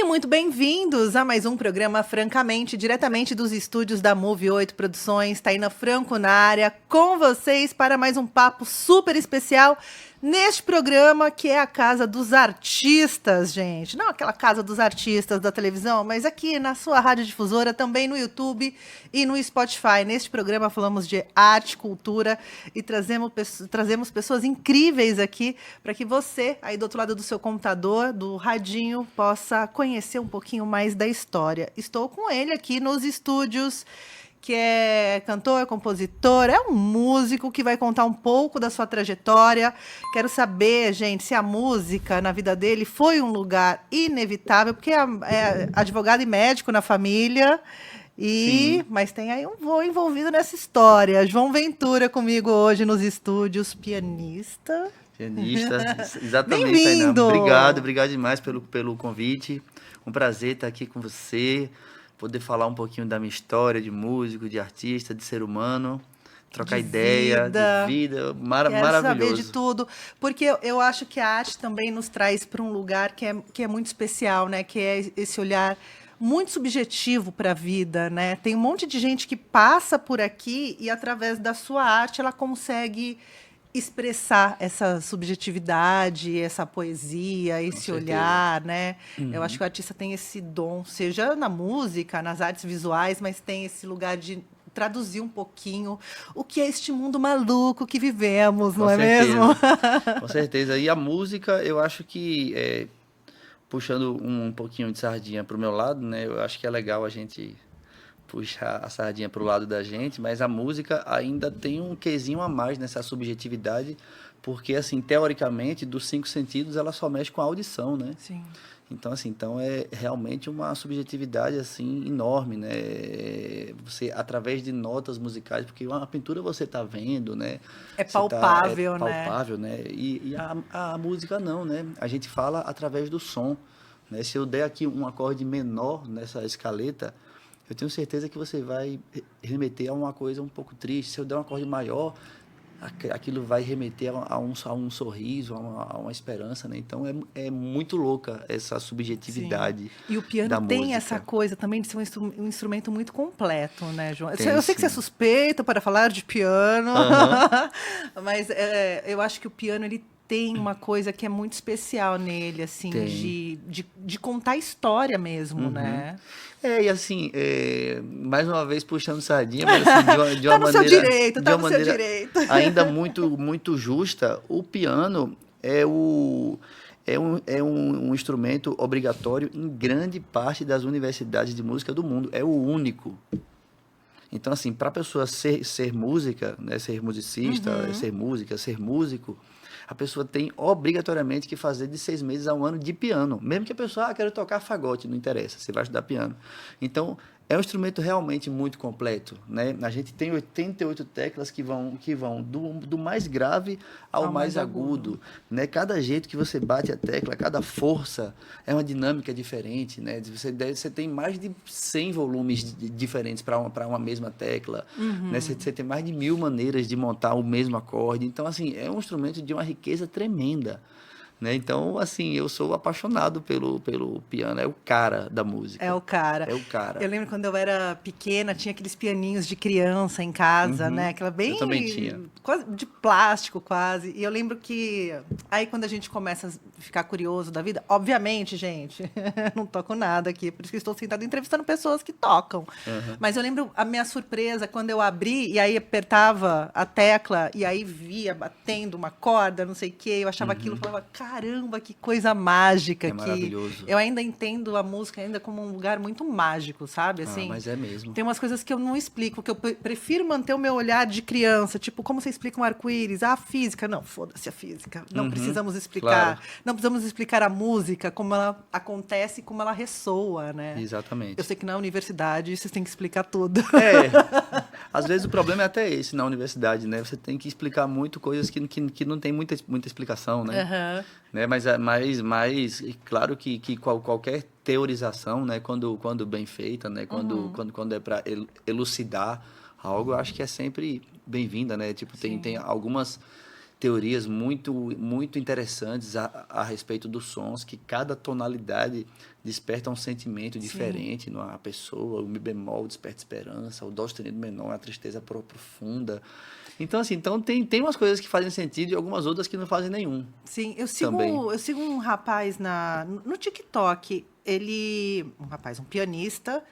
Muito bem-vindos a mais um programa Francamente, diretamente dos estúdios da Move 8 Produções. Taína Franco na área, com vocês para mais um papo super especial neste programa que é a Casa dos Artistas, gente. Não aquela Casa dos Artistas da televisão, mas aqui na sua radiodifusora, também no YouTube e no Spotify. Neste programa falamos de arte, cultura e trazemos pessoas incríveis aqui para que você, aí do outro lado do seu computador, do radinho, possa conhecer um pouquinho mais da história. Estou com ele aqui nos estúdios, que é cantor, compositor, é um músico que vai contar um pouco da sua trajetória. Quero saber, gente, se a música na vida dele foi um lugar inevitável, porque é advogado e médico na família, mas tem aí um vô envolvido nessa história. João Ventura comigo hoje nos estúdios, pianista. Exatamente, Bem-vindo! Tainá. Obrigado demais pelo convite. Um prazer estar aqui com você, poder falar um pouquinho da minha história de músico, de artista, de ser humano, trocar ideia, de vida, maravilhoso. Quero saber de tudo, porque eu acho que a arte também nos traz para um lugar que é muito especial, né? Que é esse olhar muito subjetivo para a vida, né? Tem um monte de gente que passa por aqui e através da sua arte ela consegue expressar essa subjetividade, essa poesia, esse olhar, né? Eu acho que o artista tem esse dom, seja na música, nas artes visuais, mas tem esse lugar de traduzir um pouquinho o que é este mundo maluco que vivemos, não é mesmo? Com certeza. E a música, eu acho que, puxando um pouquinho de sardinha para o meu lado, né? Eu acho que é legal a gente puxar a sardinha para o lado da gente, mas a música ainda tem um quesinho a mais nessa subjetividade, porque, assim, teoricamente, dos 5 sentidos, ela só mexe com a audição, né? Sim. Então, assim, é realmente uma subjetividade, assim, enorme, né? Você, através de notas musicais, porque uma pintura você tá vendo, né? É palpável, né? É palpável, né? E a música não, né? A gente fala através do som, né? Se eu der aqui um acorde menor nessa escaleta, eu tenho certeza que você vai remeter a uma coisa um pouco triste. Se eu der um acorde maior, aquilo vai remeter a um sorriso, a uma esperança, né? Então é muito louca essa subjetividade. Sim. E o piano da tem música. essa coisa também de ser um instrumento muito completo, né, João? Tem, eu sei que você é sim. suspeito para falar de piano, mas eu acho que o piano ele tem uma coisa que é muito especial nele, assim, de contar história mesmo, né? E assim, mais uma vez puxando sardinha, mas assim, de uma Tá no seu maneira, direito, de tá uma no seu maneira direito. ainda muito justa, o piano é um instrumento obrigatório em grande parte das universidades de música do mundo. É o único. Então, assim, para a pessoa ser música, né, ser musicista, ser música, ser músico, a pessoa tem obrigatoriamente que fazer de 6 meses a 1 ano de piano. Mesmo que a pessoa, quero tocar fagote, não interessa, você vai estudar piano. Então, é um instrumento realmente muito completo, né? A gente tem 88 teclas que vão do mais grave ao mais agudo, né? Cada jeito que você bate a tecla, cada força é uma dinâmica diferente, né? Você tem mais de 100 volumes diferentes para uma mesma tecla, né? Você tem mais de 1000 maneiras de montar o mesmo acorde. Então, assim, é um instrumento de uma riqueza tremenda. Né? Então, assim, eu sou apaixonado pelo piano, é o cara da música. É o cara. É o cara. Eu lembro quando eu era pequena, tinha aqueles pianinhos de criança em casa, né? Aquela bem... Eu também tinha. Quase de plástico, quase. E eu lembro que... Aí, quando a gente começa a ficar curioso da vida... Obviamente, gente, não toco nada aqui, por isso que estou sentada entrevistando pessoas que tocam. Mas eu lembro a minha surpresa quando eu abri e aí apertava a tecla e aí via batendo uma corda, não sei o quê. Eu achava aquilo, falava, caramba, que coisa mágica. Maravilhoso. Eu ainda entendo a música ainda como um lugar muito mágico, sabe? Assim, mas é mesmo. Tem umas coisas que eu não explico, que eu prefiro manter o meu olhar de criança. Tipo, como você explica um arco-íris? A física. Não, foda-se a física. Não precisamos explicar. Claro. Não precisamos explicar a música, como ela acontece e como ela ressoa, né? Exatamente. Eu sei que na universidade vocês têm que explicar tudo. Às vezes o problema é até esse na universidade, né? Você tem que explicar muito coisas que não tem muita explicação, né? Né? Mas claro que qualquer teorização, né? Quando bem feita, né? Quando é para elucidar algo, eu acho que é sempre bem-vinda, né? Tipo, tem algumas teorias muito interessantes a respeito dos sons, que cada tonalidade desperta um sentimento diferente numa pessoa. O mi bemol desperta esperança, o dó sustenido menor é uma tristeza profunda. Então, assim, tem umas coisas que fazem sentido e algumas outras que não fazem nenhum. Sim, eu Também. sigo um rapaz no TikTok. Um pianista,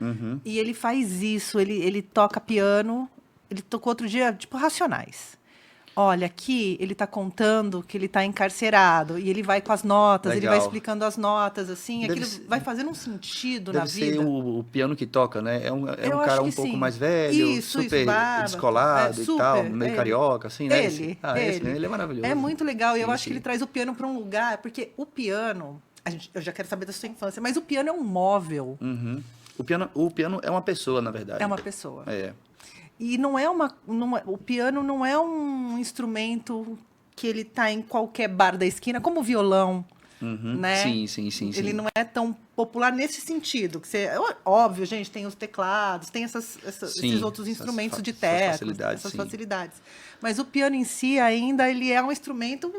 e ele faz isso, ele toca piano, ele tocou outro dia, tipo, Racionais. Olha, aqui ele tá contando que ele tá encarcerado, e ele vai com as notas, ele vai Legal. explicando as notas, assim, Deve aquilo ser- vai fazendo um sentido na Deve ser vida. o piano que toca, né? É um Eu cara acho um que pouco sim. mais velho, Isso, super barba, descolado e tal, super, meio carioca, assim, né? Esse Ele, mesmo, ele é maravilhoso. É muito legal, e eu Sim, acho que sim. ele traz o piano para um lugar, porque o piano, eu já quero saber da sua infância, mas o piano é um móvel, Uhum. O piano é uma pessoa, na é verdade. uma pessoa. É. E o piano não é um instrumento que ele tá em qualquer bar da esquina, como o violão, Uhum. né? Sim. Ele não é tão popular nesse sentido. Óbvio, gente, tem os teclados, tem esses outros instrumentos de teclas, essas sim. facilidades. Mas o piano em si ainda ele é um instrumento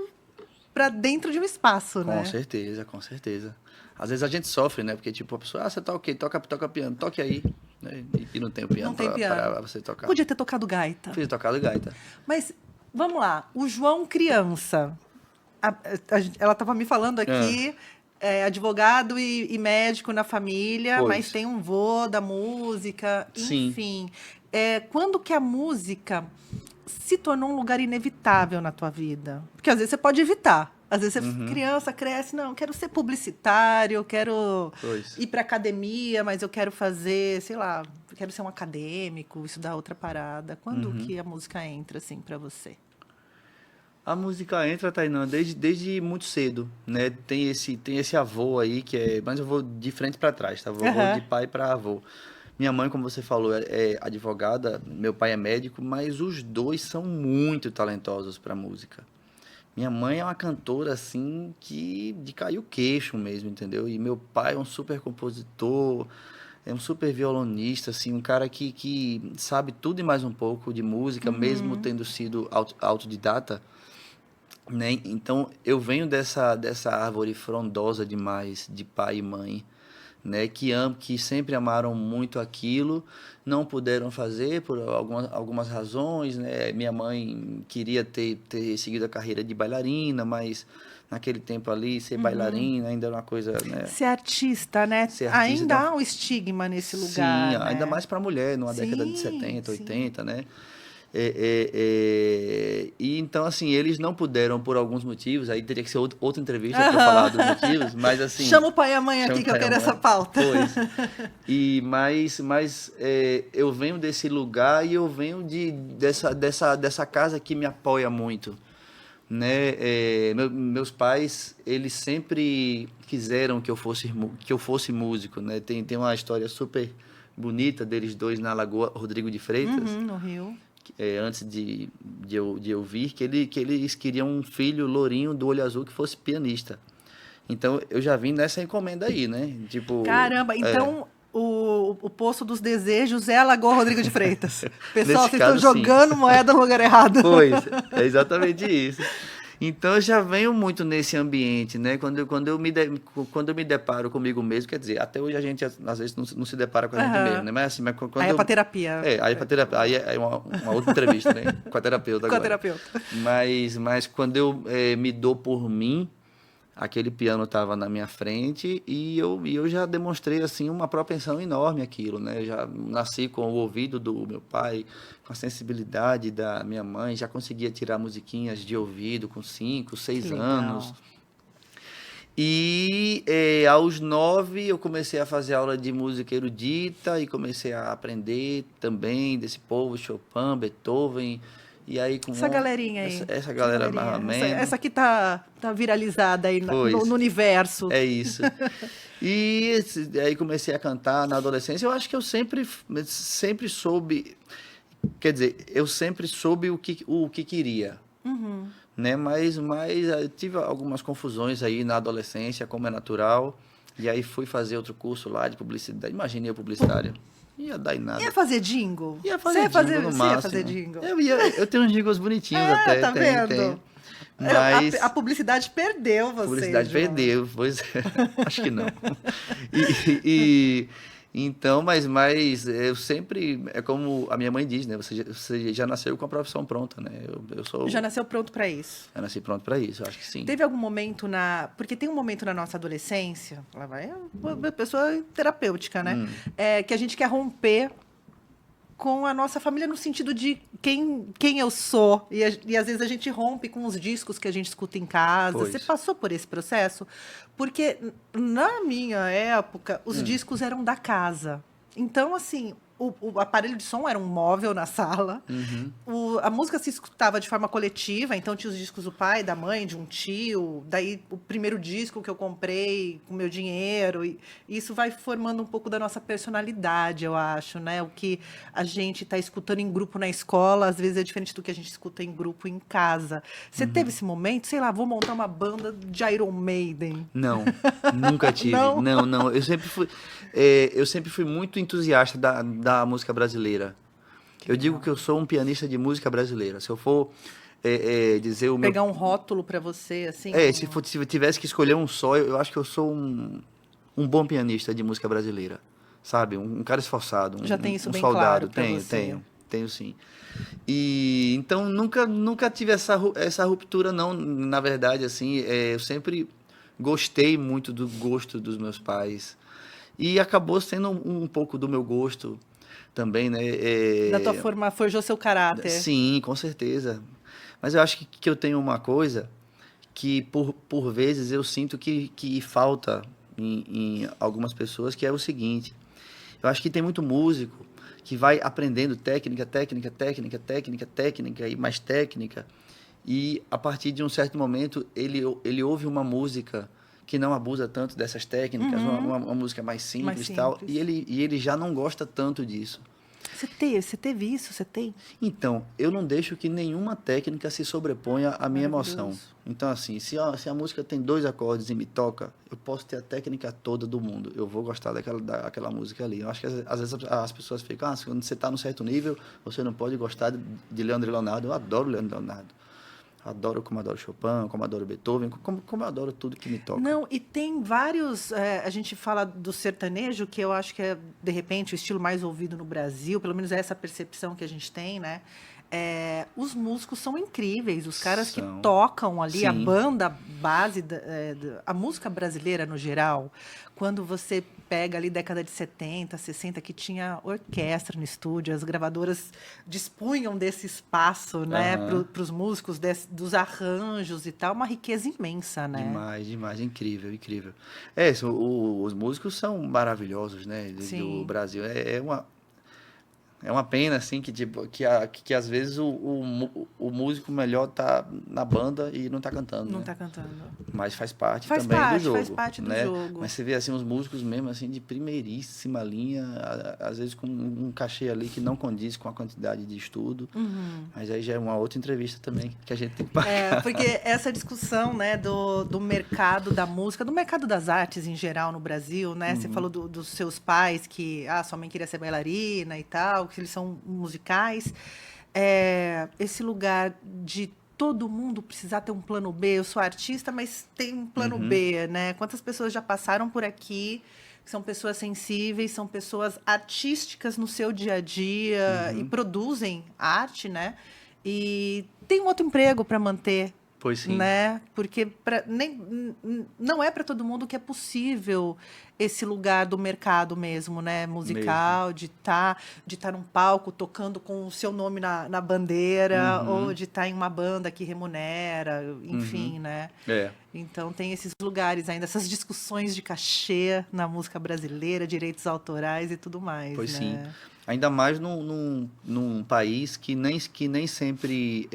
para dentro de um espaço, né? Com certeza. Às vezes a gente sofre, né? Porque, tipo, a pessoa, você toca o quê? Toca piano, toque aí. Né? E não tem o piano Não tem piano. para você tocar. Podia ter tocado gaita. Fiz tocado gaita. Mas vamos lá, o João criança. Ela estava me falando aqui, advogado e médico na família, Pois. mas tem um vô da música, Sim. enfim. Quando que a música se tornou um lugar inevitável na tua vida? Porque às vezes você pode evitar. Às vezes você criança, cresce, não, quero ser publicitário, quero Pois. ir para academia, mas eu quero fazer, sei lá, quero ser um acadêmico, estudar outra parada. Quando que a música entra assim para você? A música entra, Tainã, desde muito cedo, né? Tem esse avô aí que é, mas eu vou de frente para trás, tá? Vou de pai para avô. Minha mãe, como você falou, é advogada, meu pai é médico, mas os dois são muito talentosos para música. Minha mãe é uma cantora assim que de cair o queixo mesmo, entendeu? E meu pai é um super compositor, é um super violonista, assim, um cara que sabe tudo e mais um pouco de música, mesmo tendo sido autodidata. Né? Então, eu venho dessa árvore frondosa demais de pai e mãe, né? Que sempre amaram muito aquilo, não puderam fazer por algumas razões, né? Minha mãe queria ter seguido a carreira de bailarina, mas naquele tempo ali, ser bailarina ainda era uma coisa, né? Ser artista, né? Ser artista Ainda há um estigma nesse lugar, Sim, né? ainda mais para a mulher, numa década de 70, 80, né? E então, assim, eles não puderam por alguns motivos, aí teria que ser outra entrevista para falar dos motivos, mas assim... Chama o pai e a mãe chama aqui o que eu pai e a quero mãe. essa pauta. Pois. Mas eu venho desse lugar e eu venho dessa casa que me apoia muito, né? Meus pais, eles sempre quiseram que eu fosse músico, né? Tem uma história super bonita deles dois na Lagoa Rodrigo de Freitas, No Rio. antes de eu vir, que eles queriam um filho lourinho do olho azul que fosse pianista. Então, eu já vim nessa encomenda aí, né? Tipo, Caramba, então o Poço dos Desejos é a Lagoa Rodrigo de Freitas. Pessoal, Nesse vocês caso, estão sim. jogando moeda no lugar errado. Pois, é exatamente isso. Então, eu já venho muito nesse ambiente, né? Quando eu me deparo comigo mesmo, quer dizer, até hoje a gente às vezes não se depara com a gente mesmo, né? Mas assim, quando Aí é pra terapia. aí é pra terapia. Aí é uma outra entrevista, né? Com a terapeuta Com a agora. terapeuta. Mas quando eu me dou por mim, aquele piano estava na minha frente e eu já demonstrei assim uma propensão enorme àquilo, né? Eu já nasci com o ouvido do meu pai, com a sensibilidade da minha mãe, já conseguia tirar musiquinhas de ouvido com 5, 6 Que anos. legal. E aos 9 eu comecei a fazer aula de música erudita e comecei a aprender também desse povo, Chopin, Beethoven. E aí com Essa galerinha aí. essa galera mais ou menos. Essa aqui tá viralizada aí no universo. É isso. E aí comecei a cantar na adolescência. Eu acho que eu sempre soube, quer dizer, eu sempre soube o que queria. Né? Mas eu tive algumas confusões aí na adolescência, como é natural. E aí fui fazer outro curso lá de publicidade. Imaginei o publicitário. Ia dar em nada. Ia fazer jingle? Ia fazer jingle no máximo. Ia fazer jingle? Eu tenho uns jingles bonitinhos até. Tá vendo? Mas A publicidade perdeu a você, publicidade João. perdeu, pois é, acho que não. Então, mas eu sempre, é como a minha mãe diz, né? Você já nasceu com a profissão pronta, né? Já nasceu pronto para isso. Eu nasci pronto para isso, eu acho que sim. Teve algum momento porque tem um momento na nossa adolescência, lá vai uma pessoa terapêutica, né? Que a gente quer romper com a nossa família no sentido de quem eu sou. E às vezes a gente rompe com os discos que a gente escuta em casa. Pois. Você passou por esse processo? Porque na minha época, os discos eram da casa. Então, assim, o aparelho de som era um móvel na sala. A música se escutava de forma coletiva, então tinha os discos do pai, da mãe, de um tio. Daí o primeiro disco que eu comprei com meu dinheiro. E isso vai formando um pouco da nossa personalidade, eu acho, né? O que a gente está escutando em grupo na escola, às vezes é diferente do que a gente escuta em grupo em casa. Você teve esse momento? Sei lá, vou montar uma banda de Iron Maiden. Não, nunca tive. Não? Não. Eu sempre fui muito entusiasta da música brasileira. Eu digo que eu sou um pianista de música brasileira. Se eu for dizer o meu... Pegar um rótulo para você, assim? Se eu tivesse que escolher um só, eu acho que eu sou um bom pianista de música brasileira. Sabe? Um cara esforçado. Já tem isso bem soldado. claro pra você. Tenho sim. E então nunca tive essa ruptura, não. Na verdade, assim, eu sempre gostei muito do gosto dos meus pais. E acabou sendo um pouco do meu gosto também, né? Da tua forma, forjou seu caráter. Sim, com certeza. Mas eu acho que eu tenho uma coisa que, por vezes, eu sinto que falta em algumas pessoas, que é o seguinte. Eu acho que tem muito músico que vai aprendendo técnica e mais técnica. E, a partir de um certo momento, ele ouve uma música que não abusa tanto dessas técnicas, uma música mais simples e tal, e ele já não gosta tanto disso. Você teve isso? Você tem? Então, eu não deixo que nenhuma técnica se sobreponha à minha emoção. Então, assim, se a música tem 2 acordes e me toca, eu posso ter a técnica toda do mundo. Eu vou gostar daquela música ali. Eu acho que às vezes as pessoas ficam, quando você está num certo nível, você não pode gostar de Leandro e Leonardo. Eu adoro Leandro e Leonardo. Adoro como adoro Chopin, como adoro Beethoven, como eu adoro tudo que me toca. Não, e tem vários... a gente fala do sertanejo, que eu acho que é, de repente, o estilo mais ouvido no Brasil, pelo menos é essa percepção que a gente tem, né? Os músicos são incríveis, os caras que tocam ali, Sim. a banda base, a música brasileira no geral, quando você pega ali década de 70, 60, que tinha orquestra no estúdio, as gravadoras dispunham desse espaço, né, para os músicos, dos arranjos e tal, uma riqueza imensa, né? Demais, incrível. Os músicos são maravilhosos, né, do Brasil. É uma pena, assim, que às vezes o músico melhor tá na banda e não tá cantando, Não né? tá cantando. Mas faz parte também do jogo. Faz parte do né? jogo. Mas você vê, assim, os músicos mesmo, assim, de primeiríssima linha, às vezes com um cachê ali que não condiz com a quantidade de estudo. Mas aí já é uma outra entrevista também que a gente tem que pagar. Porque essa discussão, né, do mercado da música, do mercado das artes em geral no Brasil, né? Você falou dos seus pais que, sua mãe queria ser bailarina e tal, que eles são musicais. Esse lugar de todo mundo precisar ter um plano B. Eu sou artista, mas tem um plano B, né? Quantas pessoas já passaram por aqui, são pessoas sensíveis, são pessoas artísticas no seu dia a dia e produzem arte, né? E tem um outro emprego para manter. Pois sim. Né? Porque não é para todo mundo que é possível esse lugar do mercado mesmo, né? Musical, de tá num palco tocando com o seu nome na bandeira, ou de estar em uma banda que remunera, enfim, né? Então tem esses lugares ainda, essas discussões de cachê na música brasileira, direitos autorais e tudo mais. Pois né? sim. Ainda mais num país que nem sempre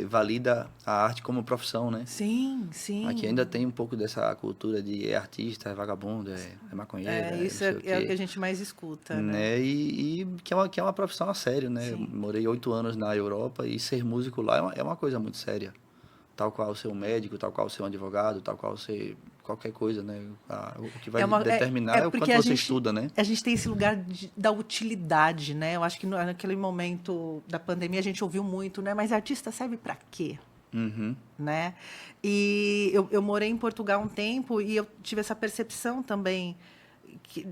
valida a arte como profissão, né? Sim. Aqui ainda tem um pouco dessa cultura de artista, vagabundo, maconheiro. Isso é o que a gente mais escuta, né? E que é uma profissão a sério, né? Sim. Morei 8 anos na Europa e ser músico lá é uma coisa muito séria. Tal qual ser um médico, tal qual ser um advogado, tal qual ser qualquer coisa, né? O que vai determinar é o quanto você estuda, né? A gente tem esse lugar da utilidade, né? Eu acho que naquele momento da pandemia a gente ouviu muito, né? Mas artista serve para quê? Uhum. né? E eu morei em Portugal um tempo e eu tive essa percepção também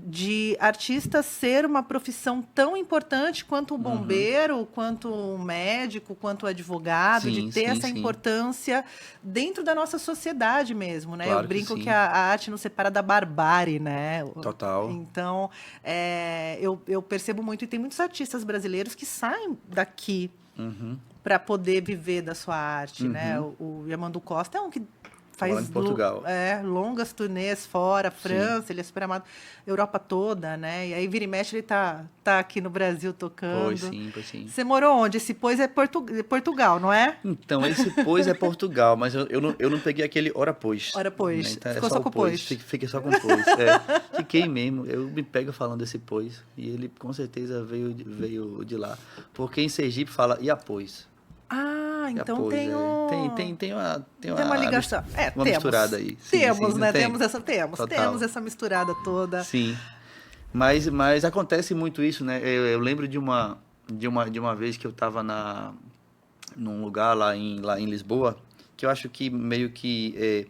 de artista ser uma profissão tão importante quanto o Uhum. bombeiro, quanto o médico, quanto o advogado, de Sim, ter sim, essa sim. importância dentro da nossa sociedade mesmo, né? Eu Claro que brinco que sim. a arte não separa da barbárie, né? Total. Então, eu percebo muito, e tem muitos artistas brasileiros que saem daqui Uhum. para poder viver da sua arte, né? Uhum. O Yamandu Costa é um que Tô morando faz em Portugal. longas turnês fora, Sim. França, ele é super amado, Europa toda, né? E aí vira e mexe ele tá aqui no Brasil Pois tocando. sim, pois sim. Você morou onde? Esse Pois é Portugal, não é? Então, esse pois é Portugal, mas eu não peguei aquele ora pois, Ora, né? pois. Então é Ficou só só o com o pois, Pois. fiquei só com o pois. É, fiquei mesmo, eu me pego falando desse pois, e ele com certeza veio de lá. Porque em Sergipe fala e após. Ah, E então após, tem é. um... Tem Tem uma uma, ligação. uma misturada Temos. aí. Sim, sim, Temos, não né? tem? Temos Total. essa misturada toda. Sim. Mas acontece muito isso, né? Eu lembro de uma vez que eu estava num lugar lá em Lisboa, que eu acho que meio que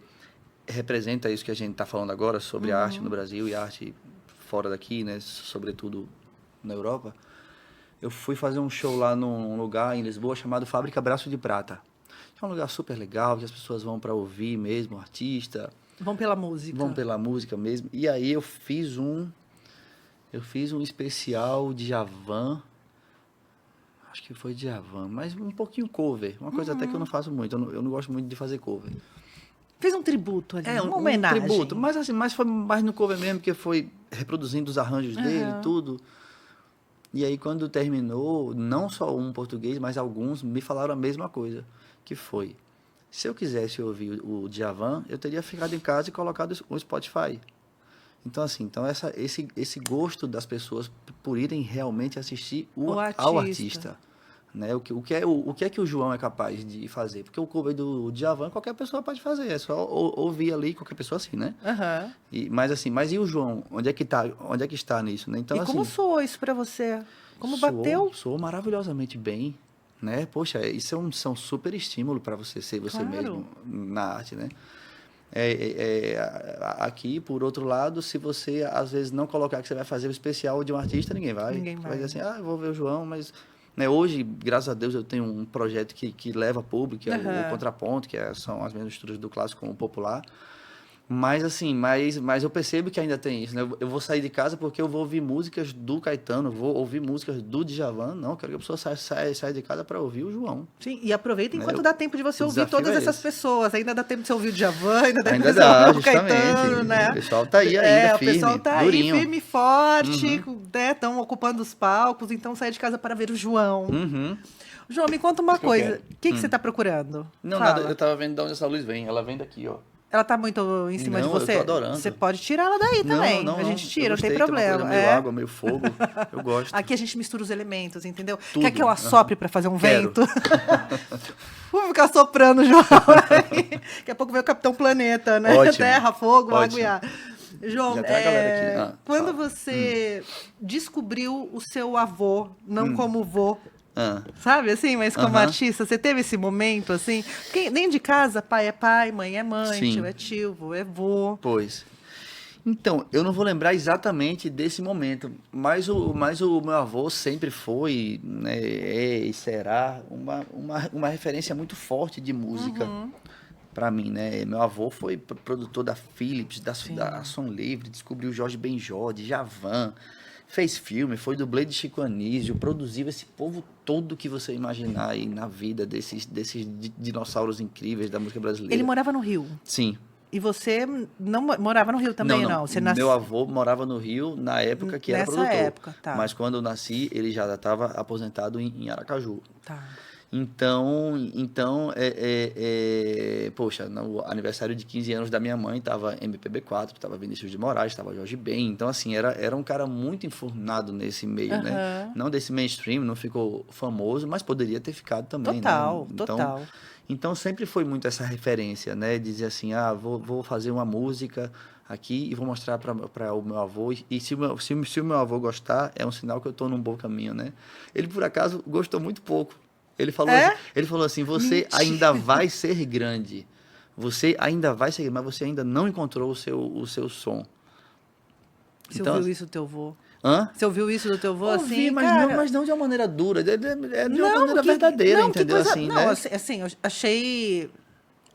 representa isso que a gente está falando agora sobre a arte no Brasil e a arte fora daqui, né? Sobretudo na Europa. Eu fui fazer um show lá num lugar em Lisboa chamado Fábrica Braço de Prata. É um lugar super legal, que as pessoas vão para ouvir mesmo, o artista, Vão pela vão música. pela música mesmo. E aí eu fiz um especial de Djavan, acho que foi de Djavan, mas um pouquinho cover, uma coisa até que eu não faço muito, eu não gosto muito de fazer cover. Fez um tributo ali, É uma um tributo, homenagem. mas assim, mas foi mais no cover mesmo, porque foi reproduzindo os arranjos dele e Aham. tudo. E aí quando terminou, não só um português, mas alguns me falaram a mesma coisa, que foi, se eu quisesse ouvir o Djavan, eu teria ficado em casa e colocado o Spotify. Então, assim, esse gosto das pessoas por irem realmente assistir O ao artista. artista. Né? O que é que o João é capaz de fazer? Porque o cover do Djavan qualquer pessoa pode fazer, é só ouvir ali, qualquer pessoa assim, né? Aham. Mas assim, mas e o João? Onde é que está nisso, né? Então, E como assim, soou isso pra você? Como bateu? soou maravilhosamente bem, né? Poxa, isso é um super estímulo para você ser você Claro. mesmo na arte, né? Aqui, por outro lado, se você às vezes não colocar que você vai fazer o especial de um artista, ninguém vai. Ninguém Você vai dizer vai. assim, eu vou ver o João, mas... Né, hoje, graças a Deus, eu tenho um projeto que leva público, que é o Aham. Contraponto, são as mesmas estruturas do clássico com o popular. Mas assim, mas eu percebo que ainda tem isso, né? Eu vou sair de casa porque eu vou ouvir músicas do Caetano, vou ouvir músicas do Djavan. Não, eu quero que a pessoa saia de casa para ouvir o João, Sim, e aproveita né? enquanto dá tempo de você O ouvir desafio todas é essas esse. pessoas. Ainda dá tempo de você ouvir o Djavan, ainda dá tempo de Ainda você ouvir dá, o Caetano, justamente. O né? pessoal tá aí ainda, O pessoal firme, tá aí durinho. firme e forte, Uhum, né? Estão ocupando os palcos, então sai de casa para ver o João. uhum. João, me conta uma Isso que eu coisa. quero. O que você está procurando? Não, nada, eu Fala. tava vendo de onde essa luz vem. Ela vem daqui, ó. Ela tá muito em cima de Não, eu tô você? Você adorando. pode tirar ela daí Não, não, também. não, A gente não. Eu tira, não tem gostei, tem uma coisa problema. meio É. água, meio fogo. Eu gosto. Aqui a gente mistura os elementos, entendeu? Quer que Tudo. eu Aham. assopre para fazer um Quero. vento? Vou ficar soprando, João. Daqui a pouco vem o Capitão Planeta, né? Ótimo. Terra, fogo, água e Ótimo. ar. João, Já tem a galera aqui. quando Fala. você descobriu o seu avô, não Hum. como vô, Ah, sabe assim, mas como aham. artista, você teve esse momento assim? Porque dentro de casa, pai é pai, mãe é mãe, tio Sim, é tio, vô é vô. pois. Então, eu não vou lembrar exatamente desse momento, mas o meu avô sempre foi, né, e será uma referência muito forte de música para mim, né? Meu avô foi produtor da Philips, da Sim. Som Livre, descobriu Jorge Benjor, Djavan, fez filme, foi dublê de Chico Anísio, produziu esse povo todo que você imaginar aí na vida desses dinossauros incríveis da música Ele brasileira. morava no Rio. Sim. E você não morava no Rio Não, também, não. não? Você Meu nasceu avô morava no Rio na época que era nessa produtor. época, tá. Mas quando eu nasci, ele já estava aposentado em Aracaju. Tá. Poxa, no aniversário de 15 anos da minha mãe, tava MPB4, tava Vinícius de Moraes, tava Jorge Ben. Então, assim, era um cara muito enfurnado nesse meio, né? Aham. Não desse mainstream, não ficou famoso, mas poderia ter ficado também, né? Total, total. Então sempre foi muito essa referência, né? Dizer assim, vou fazer uma música aqui e vou mostrar para o meu avô. E se o meu avô gostar, é um sinal que eu estou num bom caminho, né? Ele, por acaso, gostou muito pouco. Ele falou assim, você ainda vai ser grande. Você ainda vai ser grande, mas você ainda não encontrou o seu som. Você Então, ouviu isso do teu vô? hã? Você ouviu isso do teu vô, Ouvi, assim, mas cara? mas não de uma maneira dura, é de uma Não, maneira verdadeira, entendeu? coisa... Assim, Não, né? assim, eu achei...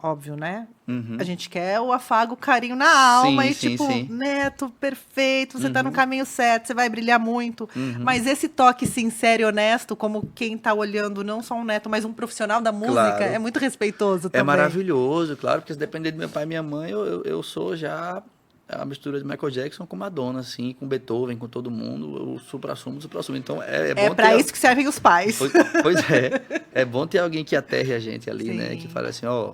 Óbvio, né? Uhum. A gente quer o afago, o carinho na alma Sim, e sim, tipo, sim. Neto, perfeito, você tá no Uhum. caminho certo, você vai brilhar muito. Mas esse toque sincero e honesto, como quem tá olhando não só um neto, mas um profissional da música, é Claro. muito respeitoso É também. maravilhoso, claro, porque se depender do meu pai e minha mãe, eu sou já a mistura de Michael Jackson com Madonna, assim, com Beethoven, com todo mundo, o supra-sumo, supra-sumo. Então, é É bom pra ter... isso que servem os pais. Pois é bom ter alguém que aterre a gente ali, né? Que Sim. fala assim, ó,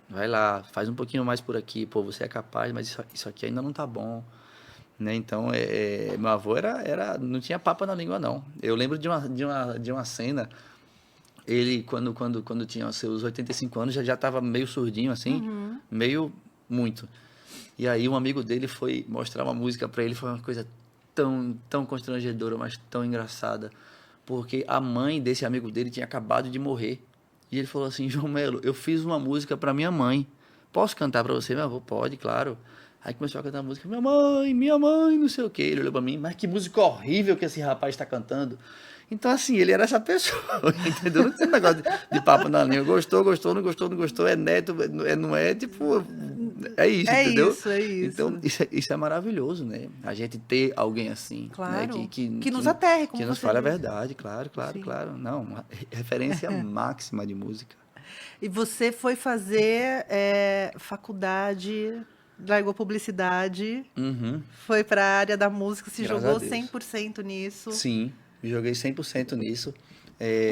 vai lá, faz um pouquinho mais por aqui, pô, você é capaz, mas isso aqui ainda não tá bom, né? Então, meu avô não tinha papa na língua, não. Eu lembro de uma cena, ele, quando tinha os seus 85 anos, já estava meio surdinho, assim, meio muito. E aí um amigo dele foi mostrar uma música para ele, foi uma coisa tão constrangedora, mas tão engraçada, porque a mãe desse amigo dele tinha acabado de morrer. E ele falou assim, João Melo, eu fiz uma música para minha mãe. Posso cantar para você? Meu avô, pode, claro. Aí começou a cantar a música, minha mãe, não sei o quê. Ele olhou para mim, mas que música horrível que esse rapaz está cantando. Então, assim, ele era essa pessoa, entendeu? Não tem negócio de papo na língua. Gostou, gostou, não gostou, não gostou, é neto, não é, tipo, é isso, É entendeu? isso, é isso. Então, isso é maravilhoso, né? A gente ter alguém assim, né? Claro. Que nos aterre, como que nos você fale a disse. verdade, claro, claro, Sim. claro. Não, uma referência máxima de música. E você foi fazer faculdade, largou publicidade, Uhum, foi para a área da música, se graças a jogou Deus. 100% nisso. Sim, me joguei 100% nisso.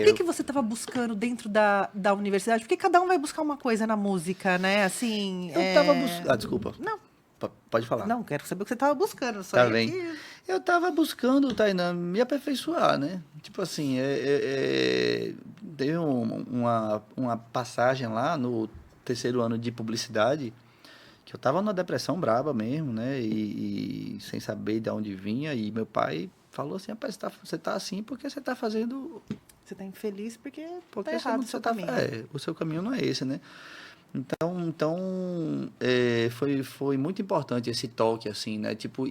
O que você estava buscando dentro da universidade? Porque cada um vai buscar uma coisa na música, né? Assim, Eu tava buscando... Ah, desculpa. Não, Pode falar. não, quero saber o que você estava buscando. Só Tá ia bem. que... Eu tava buscando, Tainá, me aperfeiçoar, né? Tipo assim, teve uma passagem lá no terceiro ano de publicidade que eu tava numa depressão braba mesmo, né? E sem saber de onde vinha. E meu pai falou assim, rapaz, você tá assim porque você tá fazendo... Você está infeliz porque Porque tá você errado não, o seu você tá, caminho. o seu caminho não é esse, né? Então foi muito importante esse toque, assim, né? Tipo,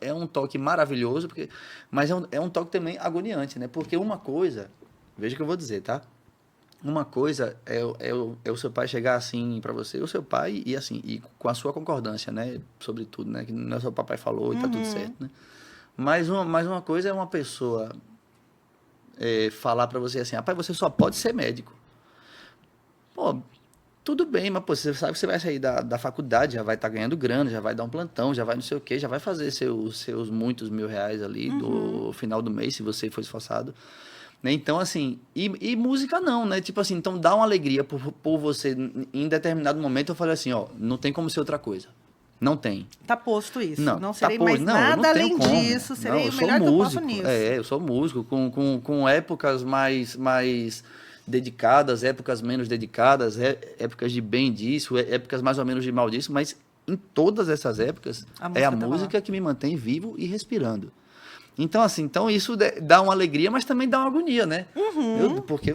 é um toque maravilhoso, mas é um toque também agoniante, né? Porque uma coisa, veja o que eu vou dizer, tá? Uma coisa é o seu pai chegar assim para você, o seu pai, e assim, e com a sua concordância, né? Sobretudo, né? Que não é o seu papai falou e tá tudo certo, né? Mas uma coisa é uma pessoa falar para você assim, rapaz, você só pode ser médico. Pô, tudo bem, mas pô, você sabe que você vai sair da faculdade, já vai estar ganhando grana, já vai dar um plantão, já vai não sei o quê, já vai fazer seus muitos mil reais ali do final do mês, se você for esforçado. Né? Então, assim, e música não, né? Tipo assim, então dá uma alegria por você, em determinado momento, eu falei assim, ó, não tem como ser outra coisa. Não tem. Tá posto isso. Não, Não tá serei pô, mais não, eu não nada tenho além como. disso. Não, Serei eu o sou melhor que eu posso músico. nisso. Eu sou músico, com épocas mais dedicadas, épocas menos dedicadas, épocas de bem disso, épocas mais ou menos de mal disso, mas em todas essas épocas A é a música tava lá. música que me mantém vivo e respirando. Então, assim, isso dá uma alegria, mas também dá uma agonia, né? Porque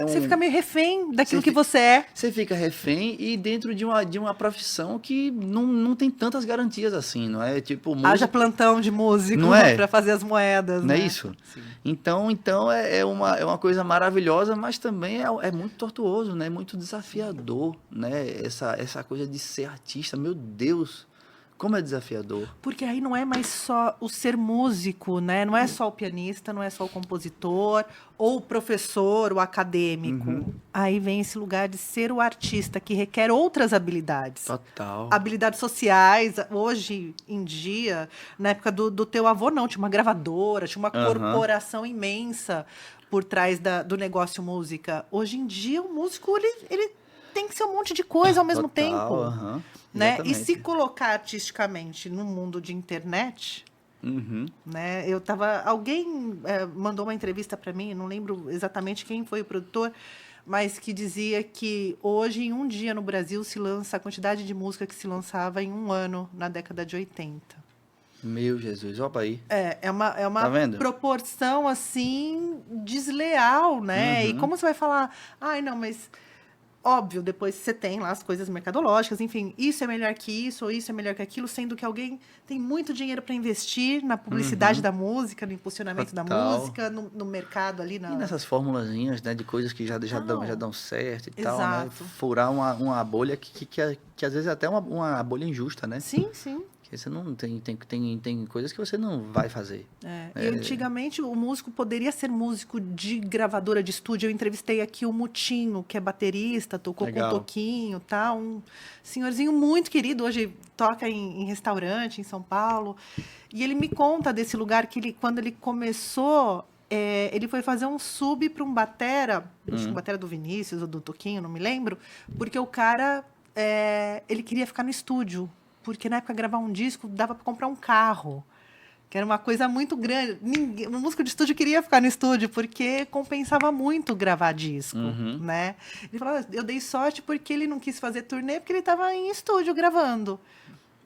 Você fica meio refém daquilo Você que fi- você é. você fica refém e dentro de uma profissão que não tem tantas garantias assim, não é? Tipo, Haja músico, plantão de músico não é? para fazer as moedas, Não é né? isso? Sim. Então é uma coisa maravilhosa, mas também é muito tortuoso, né? Muito desafiador, né? Essa coisa de ser artista, meu Deus, como é desafiador. Porque aí não é mais só o ser músico, né? Não é só o pianista, não é só o compositor, ou o professor, o acadêmico. Aí vem esse lugar de ser o artista, que requer outras habilidades. Total. Habilidades sociais, hoje em dia, na época do teu avô, não, tinha uma gravadora, tinha uma corporação imensa por trás do negócio música. Hoje em dia, o músico, ele tem que ser um monte de coisa ao mesmo tempo. Né? E se Exatamente. colocar artisticamente no mundo de internet, né? Alguém mandou uma entrevista para mim, não lembro exatamente quem foi o produtor, mas que dizia que hoje, em um dia no Brasil, se lança a quantidade de música que se lançava em um ano na década de 80. Meu Jesus, opa aí. É uma Tá vendo? proporção, assim, desleal, né? E Uhum. como você vai falar, ai, não, mas óbvio, depois você tem lá as coisas mercadológicas, enfim, isso é melhor que isso, ou isso é melhor que aquilo, sendo que alguém tem muito dinheiro para investir na publicidade Uhum. da música, no impulsionamento da Total. música, no mercado ali, E na... nessas formulazinhas, né, de coisas que já Total. dão certo e tal, né? Exato. Furar uma bolha que às vezes é até uma bolha injusta, né? Sim, sim. Que você não tem coisas que você não vai fazer. E antigamente o músico poderia ser músico de gravadora de estúdio. Eu entrevistei aqui o Mutinho, que é baterista, tocou com o Legal. Toquinho, tá? Um senhorzinho muito querido, hoje toca em restaurante em São Paulo. E ele me conta desse lugar que ele, quando ele começou, ele foi fazer um sub para um batera, acho que um batera do Vinícius ou do Toquinho, não me lembro, porque o cara, ele queria ficar no estúdio, porque na época gravar um disco dava para comprar um carro. Que era uma coisa muito grande. Um músico de estúdio queria ficar no estúdio, porque compensava muito gravar disco, Uhum. né? Ele falou, eu dei sorte porque ele não quis fazer turnê, porque ele estava em estúdio gravando.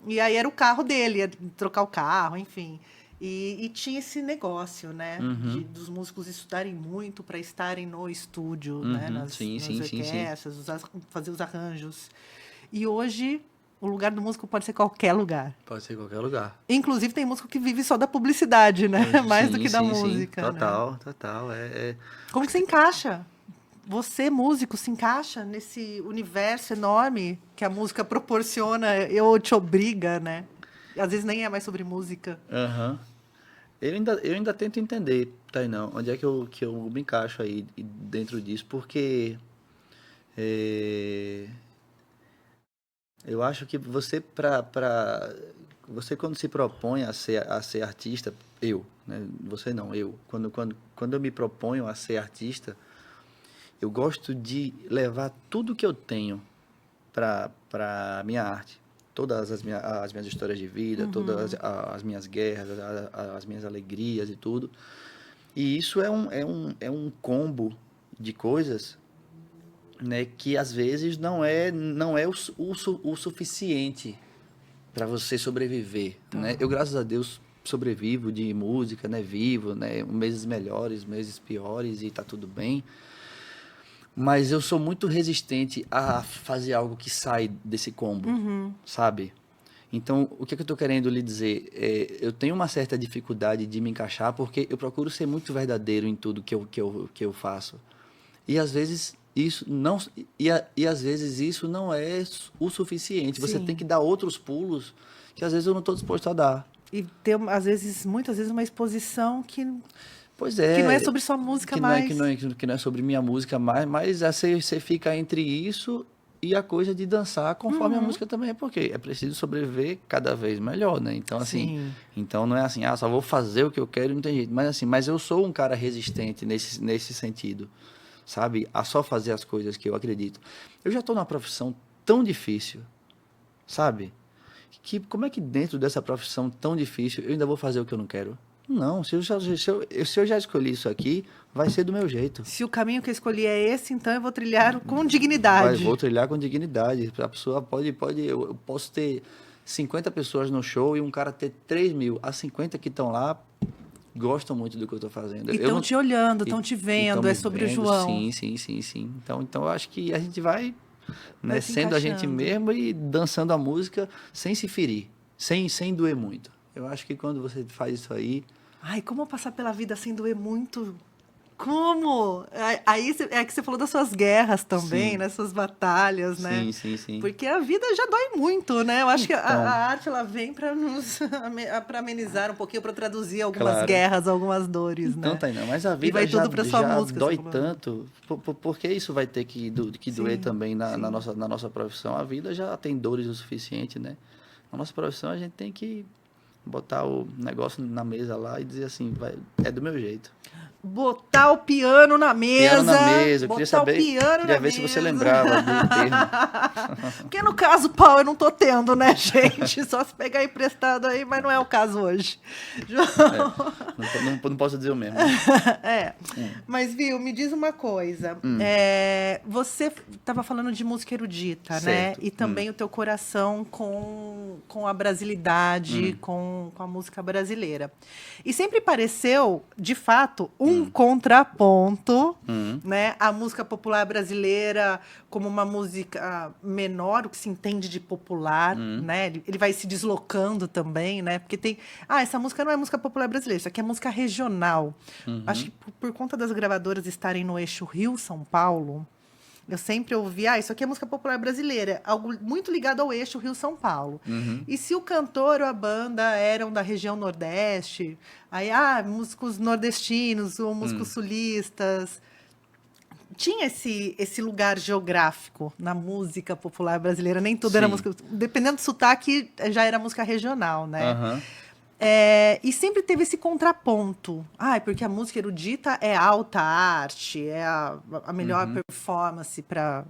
E aí era o carro dele, ia trocar o carro, enfim. E tinha esse negócio, né? Uhum. Dos músicos estudarem muito para estarem no estúdio, né? Uhum. Sim, Nas sim, sim, sim. orquestras, fazer os arranjos. E hoje, o lugar do músico pode ser qualquer lugar. Pode ser em qualquer lugar. Inclusive, tem músico que vive só da publicidade, né? Mais do Sim, que da sim, sim. música, né? Total, total. Como que você encaixa? Você, músico, se encaixa nesse universo enorme que a música proporciona ou te obriga, né? Às vezes nem é mais sobre música. Aham. Eu ainda tento entender, Tainão, onde é que eu me encaixo aí dentro disso, porque é, eu acho que você quando se propõe a ser artista, né? Você não, eu. Quando eu me proponho a ser artista, eu gosto de levar tudo que eu tenho para minha arte. Todas as minhas histórias de vida, todas as minhas guerras, as minhas alegrias e tudo. E isso é um combo de coisas, né, que às vezes não é o suficiente para você sobreviver, né? Eu, graças a Deus, sobrevivo de música, né? Vivo, né? Meses melhores, meses piores e tá tudo bem. Mas eu sou muito resistente a fazer algo que sai desse combo, sabe? Então, o que é que eu tô querendo lhe dizer? Eu tenho uma certa dificuldade de me encaixar porque eu procuro ser muito verdadeiro em tudo que eu faço. E às vezes isso não às vezes isso não é o suficiente. Você tem Sim. que dar outros pulos que às vezes eu não estou disposto a dar. E ter, às vezes, muitas vezes, uma exposição Pois que não é é, sobre sua música que não é, mais. que não é sobre minha música mais, mas você fica entre isso e a coisa de dançar conforme a música também é, porque é preciso sobreviver cada vez melhor, né? Então, assim, Sim. então não é assim, só vou fazer o que eu quero e não tem jeito. Mas assim, mas eu sou um cara resistente nesse sentido, sabe? A só fazer as coisas que eu acredito. Eu já estou numa profissão tão difícil, sabe? Que como é que dentro dessa profissão tão difícil eu ainda vou fazer o que eu não quero? Não, se eu já escolhi isso aqui, vai ser do meu jeito. Se o caminho que eu escolhi é esse, então eu vou trilhar com dignidade. Vou trilhar com dignidade. A pessoa eu posso ter 50 pessoas no show e um cara ter 3.000. As 50 que estão lá gostam muito do que eu estou fazendo. E Eu estão não- te olhando, e- estão te e vendo, tão me é sobre o vendo. João. Sim, sim, sim, sim. Então eu acho que a gente vai, né, Vai se sendo a gente encaixando. mesmo e dançando a música sem se ferir, sem doer muito. Eu acho que quando você faz isso aí, Ai, como passar pela vida sem doer muito? Como? Aí é que você falou das suas guerras também, sim, né? Suas batalhas, né? sim, sim, sim. Porque a vida já dói muito, né? Eu acho que a Então, arte ela vem para nos para amenizar um pouquinho, para traduzir algumas claro. guerras, algumas dores, Então, né? Tainá, mas a E vai vida tudo para sua já música, dói você falou. tanto, porque isso vai ter que doer Sim, também na sim. nossa profissão. A vida já tem dores o suficiente, né? Na nossa profissão, a gente tem que botar o negócio na mesa lá e dizer assim, é do meu jeito. botar o piano na mesa. Piano na mesa. Eu botar queria saber, o piano queria na ver se mesa. você lembrava do termo. Porque no caso, pau, eu não tô tendo, né, gente? Só se pegar emprestado aí, mas não é o caso hoje. João... Não posso dizer o mesmo. É. Mas, viu, me diz uma coisa. Você estava falando de música erudita, né? Certo. E também o teu coração com a brasilidade, com a música brasileira. E sempre pareceu, de fato, um contraponto, né? A música popular brasileira como uma música menor, o que se entende de popular, né? Ele vai se deslocando também, né? Porque tem... essa música não é música popular brasileira, isso aqui é música regional. Acho que por conta das gravadoras estarem no eixo Rio-São Paulo, eu sempre ouvi, isso aqui é música popular brasileira, algo muito ligado ao eixo Rio-São Paulo. E se o cantor ou a banda eram da região Nordeste, aí, músicos nordestinos ou músicos sulistas... Tinha esse lugar geográfico na música popular brasileira. Nem tudo era música... Dependendo do sotaque, já era música regional, né? E sempre teve esse contraponto. Porque a música erudita é alta arte, é a melhor performance para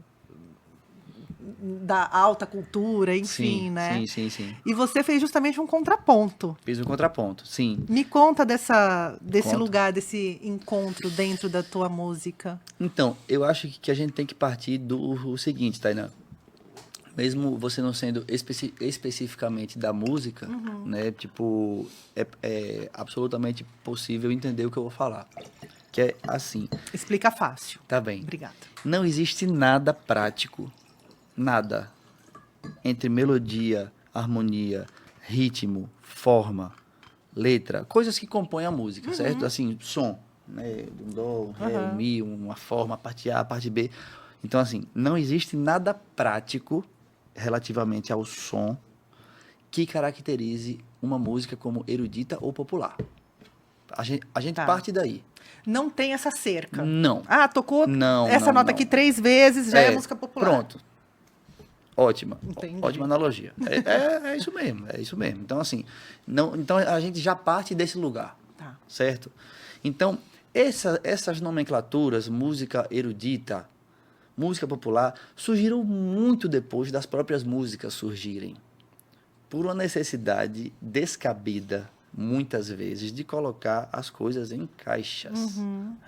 da alta cultura, enfim, né? Sim. E você fez justamente um contraponto. Fiz um contraponto, sim. Me conta desse lugar, desse encontro dentro da tua música. Então, eu acho que a gente tem que partir do seguinte, Tainá. Mesmo você não sendo especificamente da música, né? Tipo, é absolutamente possível entender o que eu vou falar. Que é assim. Explica fácil. Tá bem. Obrigada. Não existe nada prático, nada, entre melodia, harmonia, ritmo, forma, letra, coisas que compõem a música, certo? Assim, som, né? Um dó, um ré, um mi, uma forma, a parte A, a parte B. Então, assim, não existe nada prático relativamente ao som que caracterize uma música como erudita ou popular. A gente parte daí. Não tem essa cerca. Não. Tocou não, essa não, nota não. aqui 3 vezes, já é música popular. Pronto. Ótima. Entendi. Ótima analogia. É isso mesmo, é isso mesmo. Então, assim, então a gente já parte desse lugar, certo? Então, essas nomenclaturas, música erudita, música popular, surgiram muito depois das próprias músicas surgirem. Por uma necessidade descabida, muitas vezes, de colocar as coisas em caixas.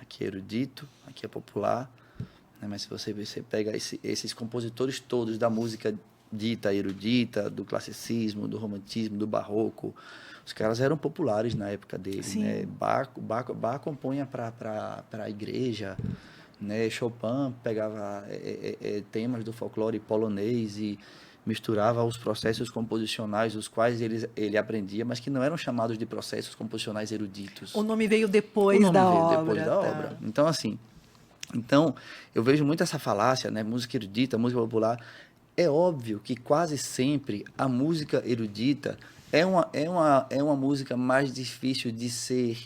Aqui é erudito, aqui é popular. Mas se você pega esses compositores todos da música dita erudita, do classicismo, do romantismo, do barroco, os caras eram populares na época dele, né? Bach compunha para a igreja, né? Chopin pegava temas do folclore polonês e misturava os processos composicionais, os quais ele aprendia, mas que não eram chamados de processos composicionais eruditos. O nome veio depois da obra. Então, assim... Então, eu vejo muito essa falácia, né? Música erudita, música popular. É óbvio que quase sempre a música erudita é uma música mais difícil de ser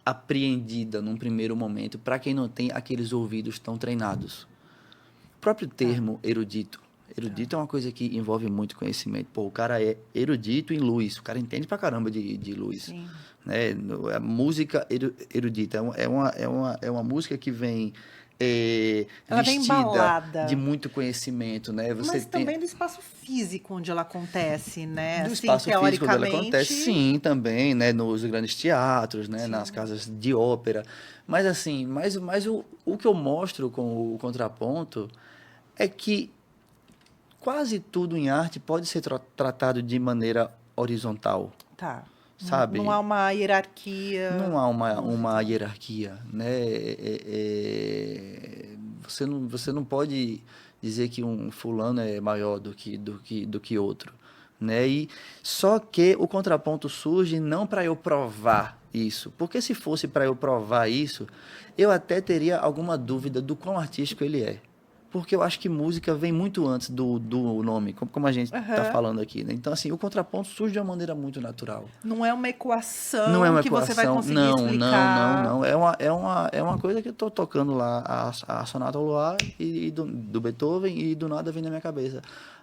apreendida num primeiro momento para quem não tem aqueles ouvidos tão treinados. O próprio termo erudito. Erudito é uma coisa que envolve muito conhecimento. Pô, o cara é erudito em luz, o cara entende pra caramba de luz. Sim. Né? A música erudita é uma música que vem ela vem embalada de muito conhecimento, né? Mas também do espaço físico onde ela acontece, né? Do espaço físico onde ela acontece, sim, também, né? Nos grandes teatros, né? Nas casas de ópera. Mas assim, o que eu mostro com o contraponto é que quase tudo em arte pode ser tratado de maneira horizontal. Tá. Sabe? Não há uma hierarquia. Não há uma hierarquia, né? Você não pode dizer que um fulano é maior do que outro, né? E só que o contraponto surge não para eu provar isso, porque se fosse para eu provar isso, eu até teria alguma dúvida do quão artístico ele é. Porque eu acho que música vem muito antes do nome, como a gente está falando aqui, né? Então, assim, o contraponto surge de uma maneira muito natural. Não é uma equação que você vai conseguir explicar. Não. É uma coisa que eu estou tocando lá, a Sonata ao Luar do Beethoven, e do nada vem na minha cabeça.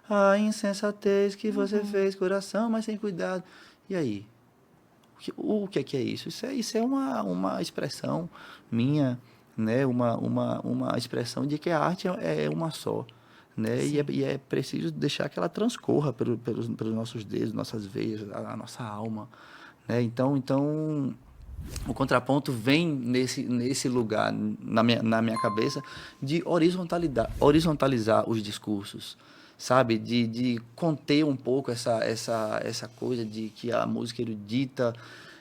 A insensatez que você fez, coração, mas sem cuidado. E aí? O que é isso? Isso é uma expressão minha, né? Uma expressão de que a arte é uma só. Né? E é preciso deixar que ela transcorra pelos nossos dedos, nossas veias, a nossa alma. Né? Então, o contraponto vem nesse lugar, na minha cabeça, de horizontalizar os discursos, sabe? De conter um pouco essa coisa de que a música erudita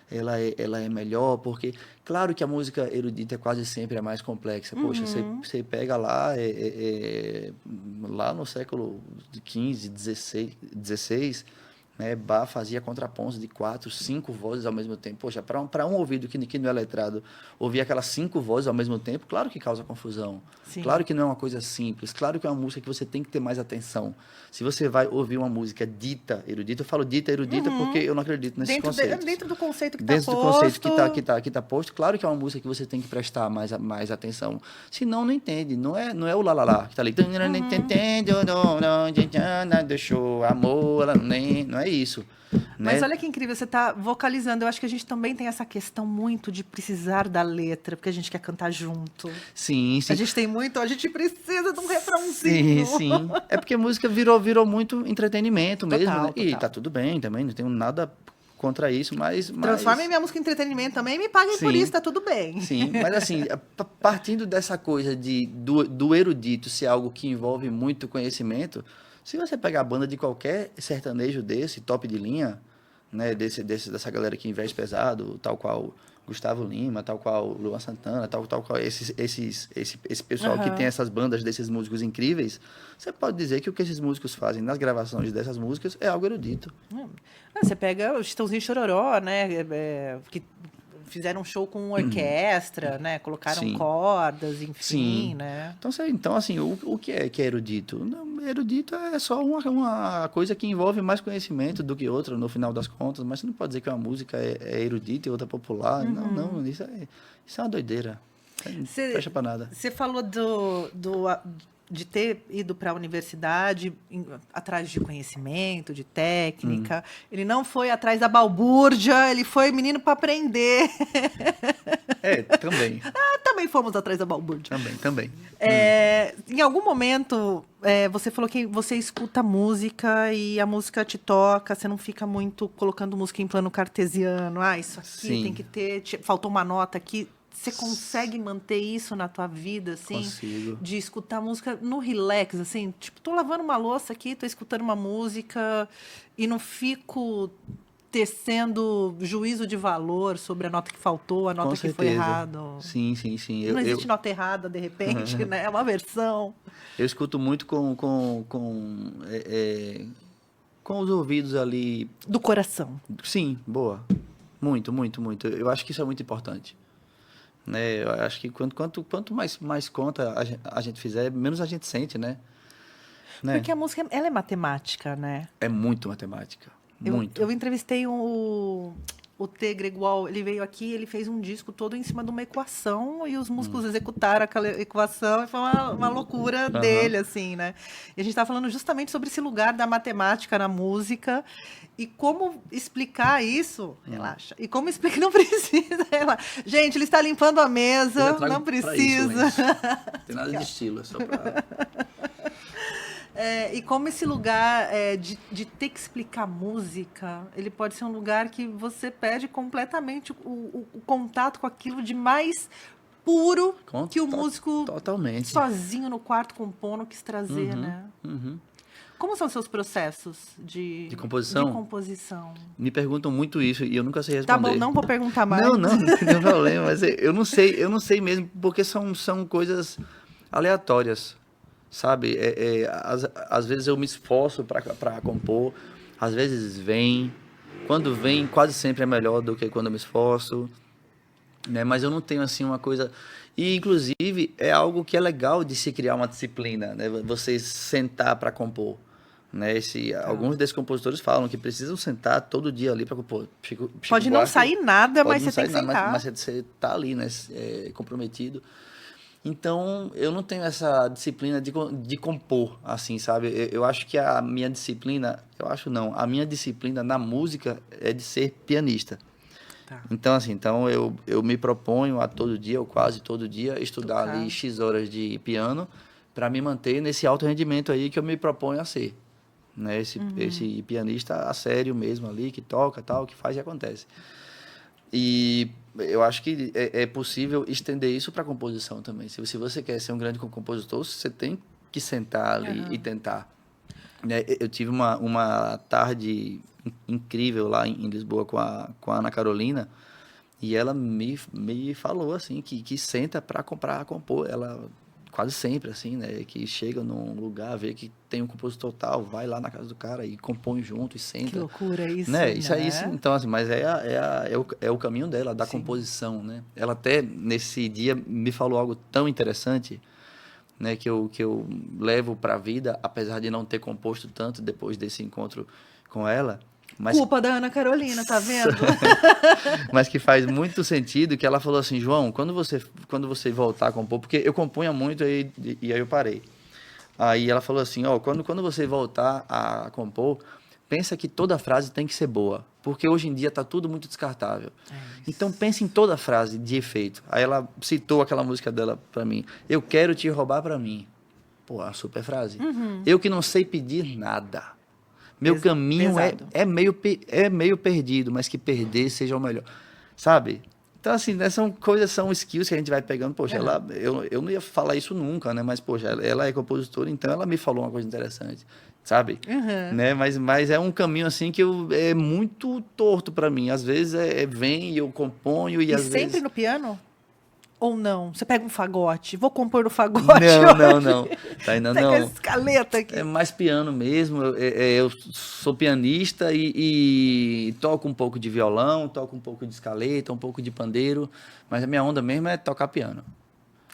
ela é melhor, porque claro que a música erudita é quase sempre a mais complexa. Poxa, você pega lá, lá no século XV, XVI, né, Bach fazia contrapontos de 4, 5 vozes ao mesmo tempo. Poxa, para um ouvido que não é letrado, ouvir aquelas 5 vozes ao mesmo tempo, claro que causa confusão. Sim. Claro que não é uma coisa simples. Claro que é uma música que você tem que ter mais atenção. Se você vai ouvir uma música dita erudita, eu falo dita erudita porque eu não acredito nesses conceitos. Dentro do conceito que está posto. Dentro do conceito que tá posto, claro que é uma música que você tem que prestar mais atenção. Senão, não entende. Não é o lalala que está ali. Deixou amor, não é isso. Mas Né? olha que incrível, você está vocalizando. Eu acho que a gente também tem essa questão muito de precisar da letra, porque a gente quer cantar junto. Sim. A gente tem muito, a gente precisa de um refrãozinho. Sim. É porque a música virou muito entretenimento mesmo, né? Total. E tá tudo bem também, não tenho nada contra isso, mas... Transformem minha música em entretenimento também e me paguem por isso, tá tudo bem. Sim, mas assim, partindo dessa coisa do erudito ser algo que envolve muito conhecimento, se você pegar a banda de qualquer sertanejo desse, top de linha, né, dessa galera que investe pesado, tal qual Gustavo Lima, tal qual Luan Santana, tal qual esse pessoal que tem essas bandas desses músicos incríveis, você pode dizer que o que esses músicos fazem nas gravações dessas músicas é algo erudito. Você pega o Chitãozinho e Chororó, né, que fizeram um show com orquestra, né? Colocaram cordas, enfim, né? Então, assim, o que é erudito? Não, erudito é só uma coisa que envolve mais conhecimento do que outra, no final das contas, mas você não pode dizer que uma música é erudita e outra popular. Não, isso é uma doideira. Não fecha pra nada. Você falou de ter ido para a universidade atrás de conhecimento, de técnica. Ele não foi atrás da balbúrdia, ele foi menino para aprender. Também. Também fomos atrás da balbúrdia. Também. Em algum momento, você falou que você escuta música e a música te toca, você não fica muito colocando música em plano cartesiano. Isso aqui tem que ter... Faltou uma nota aqui. Você consegue manter isso na tua vida, assim? Consigo. De escutar música no relax, assim? Tipo, tô lavando uma louça aqui, tô escutando uma música e não fico tecendo juízo de valor sobre a nota que faltou, a nota que foi errada. Sim. Não existe nota errada, de repente, né? É uma versão. Eu escuto muito com os ouvidos ali... Do coração. Sim, boa. Muito. Eu acho que isso é muito importante. Né? Eu acho que quanto mais conta a gente fizer, menos a gente sente, né? Porque a música, ela é matemática, né? É muito matemática. Muito. Eu entrevistei o T. Gregual, ele veio aqui, ele fez um disco todo em cima de uma equação e os músicos executaram aquela equação e foi uma loucura dele, assim, né? E a gente estava falando justamente sobre esse lugar da matemática na música e como explicar isso, relaxa, e como explicar, não precisa, relaxa. Gente, ele está limpando a mesa, não precisa. Isso, não tem nada de estilo, é só pra... E como esse lugar de ter que explicar música, ele pode ser um lugar que você perde completamente o contato com aquilo de mais puro que o músico totalmente sozinho no quarto compondo quis trazer, né? Como são seus processos de composição? Me perguntam muito isso e eu nunca sei responder. Tá bom, não vou perguntar mais. Não tem problema, mas eu não sei mesmo, porque são coisas aleatórias. Sabe, às vezes eu me esforço para compor, às vezes quando vem quase sempre é melhor do que quando eu me esforço, né? Mas eu não tenho assim uma coisa, e inclusive é algo que é legal de se criar uma disciplina, né? Você sentar para compor, né? Alguns desses compositores falam que precisam sentar todo dia ali para compor. Pode não sair nada, mas você tem que sentar. Mas você tá ali, né? Comprometido. Então, eu não tenho essa disciplina de compor, assim, sabe? Eu acho que a minha disciplina... a minha disciplina na música é de ser pianista. Tá. Então, assim, eu me proponho a todo dia, ou quase todo dia, estudar Tocar. ali X horas de piano para me manter nesse alto rendimento aí que eu me proponho a ser. Né? Esse pianista a sério mesmo ali, que toca, tal, que faz e acontece. E eu acho que é possível estender isso para a composição também. Se você quer ser um grande compositor, você tem que sentar ali e tentar. Né? Eu tive uma tarde incrível lá em Lisboa com a Ana Carolina, e ela me falou assim que senta para compor. Ela quase sempre assim, né, que chega num lugar, vê que tem um compositor tal, vai lá na casa do cara e compõe junto e senta. Que loucura isso, Né? né? Isso aí, então assim, mas é o caminho dela, da Sim. composição, né? Ela até nesse dia me falou algo tão interessante, né, que eu levo para a vida, apesar de não ter composto tanto depois desse encontro com ela, mas Culpa da Ana Carolina, tá vendo? mas que faz muito sentido, que ela falou assim, João, quando você voltar a compor, porque eu compunha muito e aí eu parei. Aí ela falou assim, ó, quando você voltar a compor, pensa que toda frase tem que ser boa, porque hoje em dia tá tudo muito descartável. Então pense em toda frase de efeito. Aí ela citou aquela música dela pra mim, eu quero te roubar pra mim. Pô, a super frase. Eu que não sei pedir nada. Meu caminho é meio perdido, mas que perder seja o melhor. Sabe? Então, assim, né, são skills que a gente vai pegando. Poxa, eu não ia falar isso nunca, né? Mas, poxa, ela é compositora, então ela me falou uma coisa interessante, sabe? Né? Mas é um caminho, assim, é muito torto para mim. Às vezes vem e eu componho e às sempre vezes... no piano? Ou não? Você pega um fagote, vou compor no fagote. Não. Ainda Pega não. a escaleta aqui. É mais piano mesmo. Eu sou pianista e toco um pouco de violão, toco um pouco de escaleta, um pouco de pandeiro, mas a minha onda mesmo é tocar piano.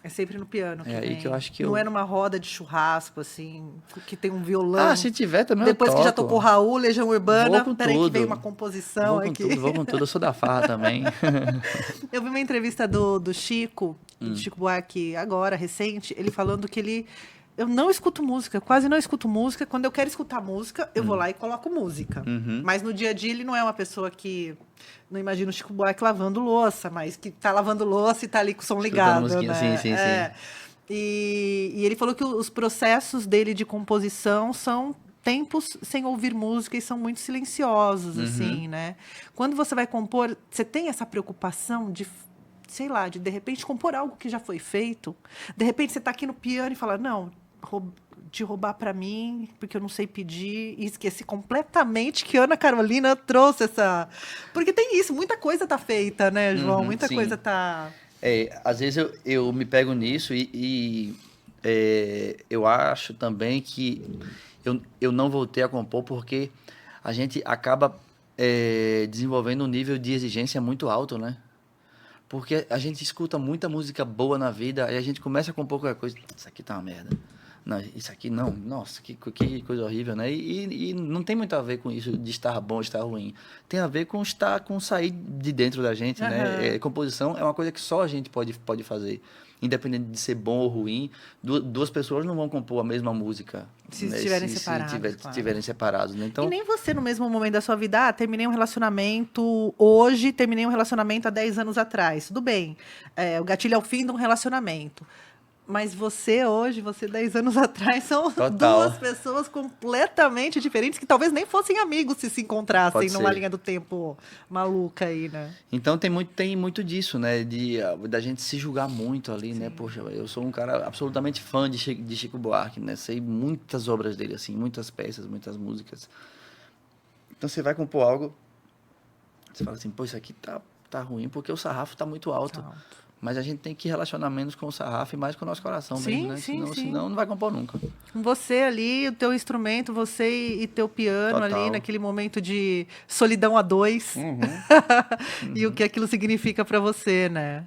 É sempre no piano que É aí vem. que eu acho que não é numa roda de churrasco, assim, que tem um violão. Ah, se tiver também Depois eu que já toco. tocou Raul, Legião Urbana, Vou com peraí que tudo. vem uma composição aqui. Vou com tudo. Eu sou da farra também. Eu vi uma entrevista do Chico, do Chico Buarque agora, recente, ele falando que eu não escuto música, quase não escuto música. Quando eu quero escutar música, eu vou lá e coloco música. Mas no dia a dia ele não é uma pessoa que... Não imagino o Chico Buarque lavando louça, mas que tá lavando louça e tá ali com o som ligado, né? Sim. E ele falou que os processos dele de composição são tempos sem ouvir música e são muito silenciosos, assim, né? Quando você vai compor, você tem essa preocupação de, sei lá, de repente compor algo que já foi feito? De repente você está aqui no piano e fala, não, de roubar para mim, porque eu não sei pedir, e esqueci completamente que Ana Carolina trouxe essa... Porque tem isso, muita coisa tá feita, né, João? Muita sim. coisa tá... Às vezes eu me pego nisso e eu acho também que eu não voltei a compor porque a gente acaba desenvolvendo um nível de exigência muito alto, né? Porque a gente escuta muita música boa na vida e a gente começa a compor qualquer coisa. Isso aqui tá uma merda. Não, isso aqui não. Nossa, que coisa horrível, né? E não tem muito a ver com isso de estar bom ou estar ruim. Tem a ver com sair de dentro da gente, né? Composição é uma coisa que só a gente pode fazer. Independente de ser bom ou ruim, duas pessoas não vão compor a mesma música. Se né? estiverem separados. Se estiverem separados, né? Então, E nem você, no mesmo momento da sua vida, terminei um relacionamento hoje, terminei um relacionamento há 10 anos atrás. Tudo bem, o gatilho é o fim de um relacionamento. Mas você hoje, você 10 anos atrás, são duas pessoas completamente diferentes que talvez nem fossem amigos se encontrassem numa linha do tempo maluca aí, né? Então tem muito disso, né? Da gente se julgar muito ali, né? Poxa, eu sou um cara absolutamente fã de Chico Buarque, né? Sei muitas obras dele, assim, muitas peças, muitas músicas. Então você vai compor algo, você fala assim, pô, isso aqui tá ruim porque o sarrafo tá muito alto. Mas a gente tem que relacionar menos com o sarrafo e mais com o nosso coração mesmo, né? Senão não vai compor nunca. Com você ali, o teu instrumento, você e teu piano ali, naquele momento de solidão a dois. E o que aquilo significa para você, né?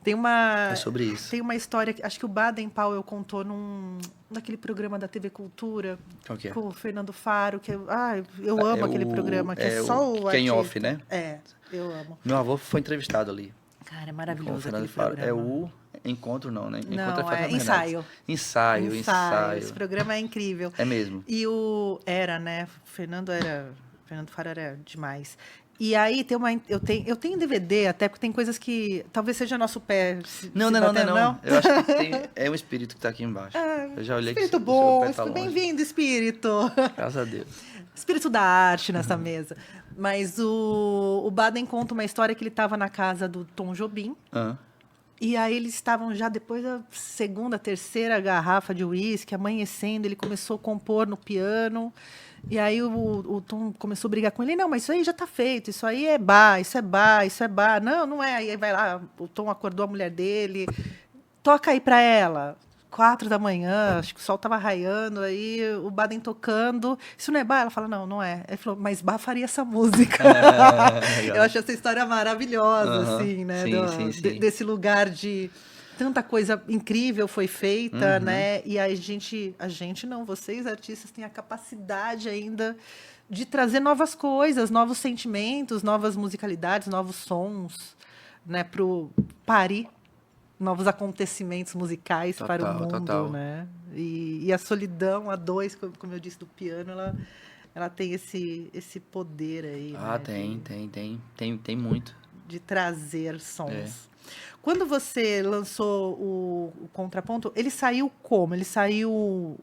É sobre isso. Tem uma história, acho que o Baden Powell contou naquele programa da TV Cultura. Qual que é? Com o Fernando Faro, eu amo aquele programa, que é só o Quem artista. Off, né? Eu amo. Meu avô foi entrevistado ali. Cara, é maravilhoso Fernando aquele Faro. programa. É o Encontro, não, né? Não, é Ensaio. Ensaio. Esse programa é incrível. É mesmo. E né? Fernando Faro era demais. E aí tem eu tenho DVD, até porque tem coisas que talvez seja nosso pé. Não. Eu acho que é um espírito que tá aqui embaixo. Eu já olhei Espírito que o seu bom, pé tá longe. bem-vindo, espírito. Graças a Deus. Espírito da arte nessa mesa. Mas o Baden conta uma história que ele estava na casa do Tom Jobim. E aí eles estavam já depois da segunda, terceira garrafa de uísque, amanhecendo, ele começou a compor no piano. E aí o Tom começou a brigar com ele. Não, mas isso aí já está feito, isso aí é bar, isso é bar, isso é bar. Não, não é. Aí vai lá, o Tom acordou a mulher dele. Toca aí para ela. 4 da manhã, acho que o sol estava raiando, aí o Baden tocando. Isso não é bar? Ela fala, não, não é. Ele falou, mas bar faria essa música. Eu acho essa história maravilhosa, assim, né? Sim. Desse lugar de tanta coisa incrível foi feita, né? E a gente não, vocês artistas têm a capacidade ainda de trazer novas coisas, novos sentimentos, novas musicalidades, novos sons, né? Pro Paris. Novos acontecimentos musicais para o mundo, total. né? E a solidão, a dois, como eu disse, do piano, ela tem esse poder aí, né? Tem muito. De trazer sons. É. Quando você lançou o Contraponto, ele saiu como? Ele saiu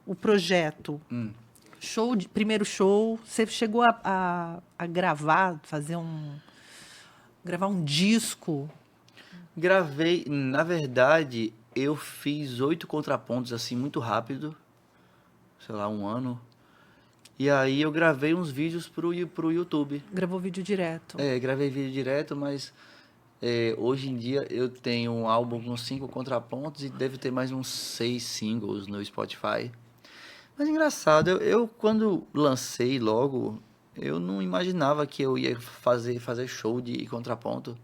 o projeto? Primeiro show, você chegou a gravar, gravar um disco? Gravei, na verdade, eu fiz 8 contrapontos assim muito rápido, sei lá, 1 ano. E aí eu gravei uns vídeos pro YouTube. Gravou vídeo direto. Gravei vídeo direto, mas hoje em dia eu tenho um álbum com 5 contrapontos e deve ter mais uns 6 singles no Spotify. Mas engraçado, eu quando lancei logo, eu não imaginava que eu ia fazer show de contraponto.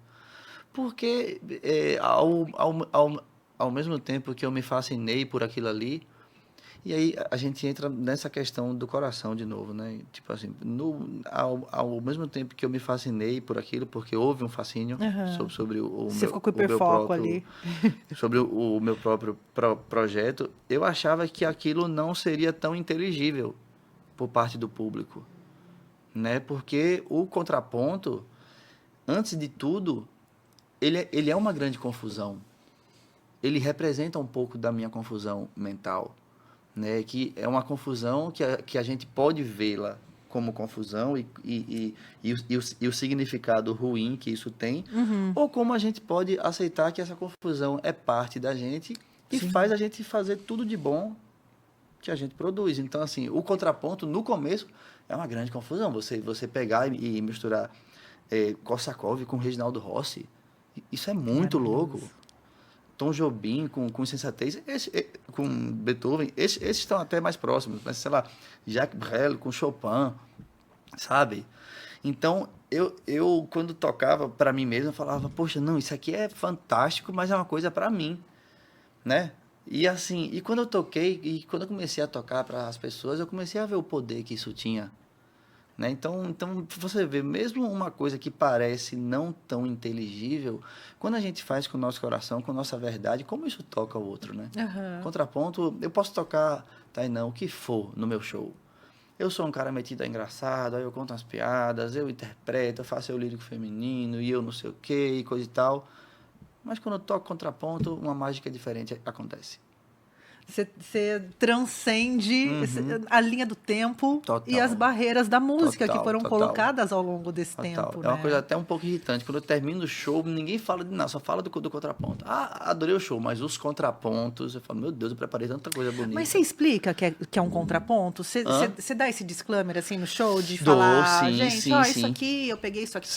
Porque ao mesmo tempo que eu me fascinei por aquilo ali, e aí a gente entra nessa questão do coração de novo, né? Tipo assim, ao mesmo tempo que eu me fascinei por aquilo, porque houve um fascínio sobre Você ficou com o hiperfoco ali. Sobre o meu próprio projeto, eu achava que aquilo não seria tão inteligível por parte do público, né? Porque o contraponto, antes de tudo, ele é uma grande confusão. Ele representa um pouco da minha confusão mental, né? Que é uma confusão que a gente pode vê-la como confusão e o significado ruim que isso tem, ou como a gente pode aceitar que essa confusão é parte da gente e faz a gente fazer tudo de bom que a gente produz. Então, assim, o contraponto, no começo, é uma grande confusão. Você pegar e misturar Korsakov com Reginaldo Rossi, isso é muito louco. Tom Jobim com Sensatez, com Beethoven, esses estão até mais próximos, mas sei lá, Jacques Brel com Chopin, sabe? Então, eu quando tocava para mim mesmo, eu falava, poxa, não, isso aqui é fantástico, mas é uma coisa para mim, né? E assim, e quando eu toquei, e quando eu comecei a tocar para as pessoas, eu comecei a ver o poder que isso tinha. Né? Então, você vê, mesmo uma coisa que parece não tão inteligível, quando a gente faz com o nosso coração, com a nossa verdade, como isso toca o outro, né? Contraponto, eu posso tocar, o que for no meu show. Eu sou um cara metido a engraçado, aí eu conto umas piadas, eu interpreto, eu faço o lírico feminino, e eu não sei o que, e coisa e tal. Mas quando eu toco contraponto, uma mágica diferente acontece. Você transcende a linha do tempo e as barreiras da música que foram colocadas ao longo desse tempo. É uma coisa até um pouco irritante. Quando eu termino o show, ninguém fala de nada, só fala do contraponto. Ah, adorei o show, mas os contrapontos, eu falo, meu Deus, eu preparei tanta coisa bonita. Mas você explica que é um contraponto? Você dá esse disclaimer assim no show de falar, gente, isso aqui, eu peguei isso aqui.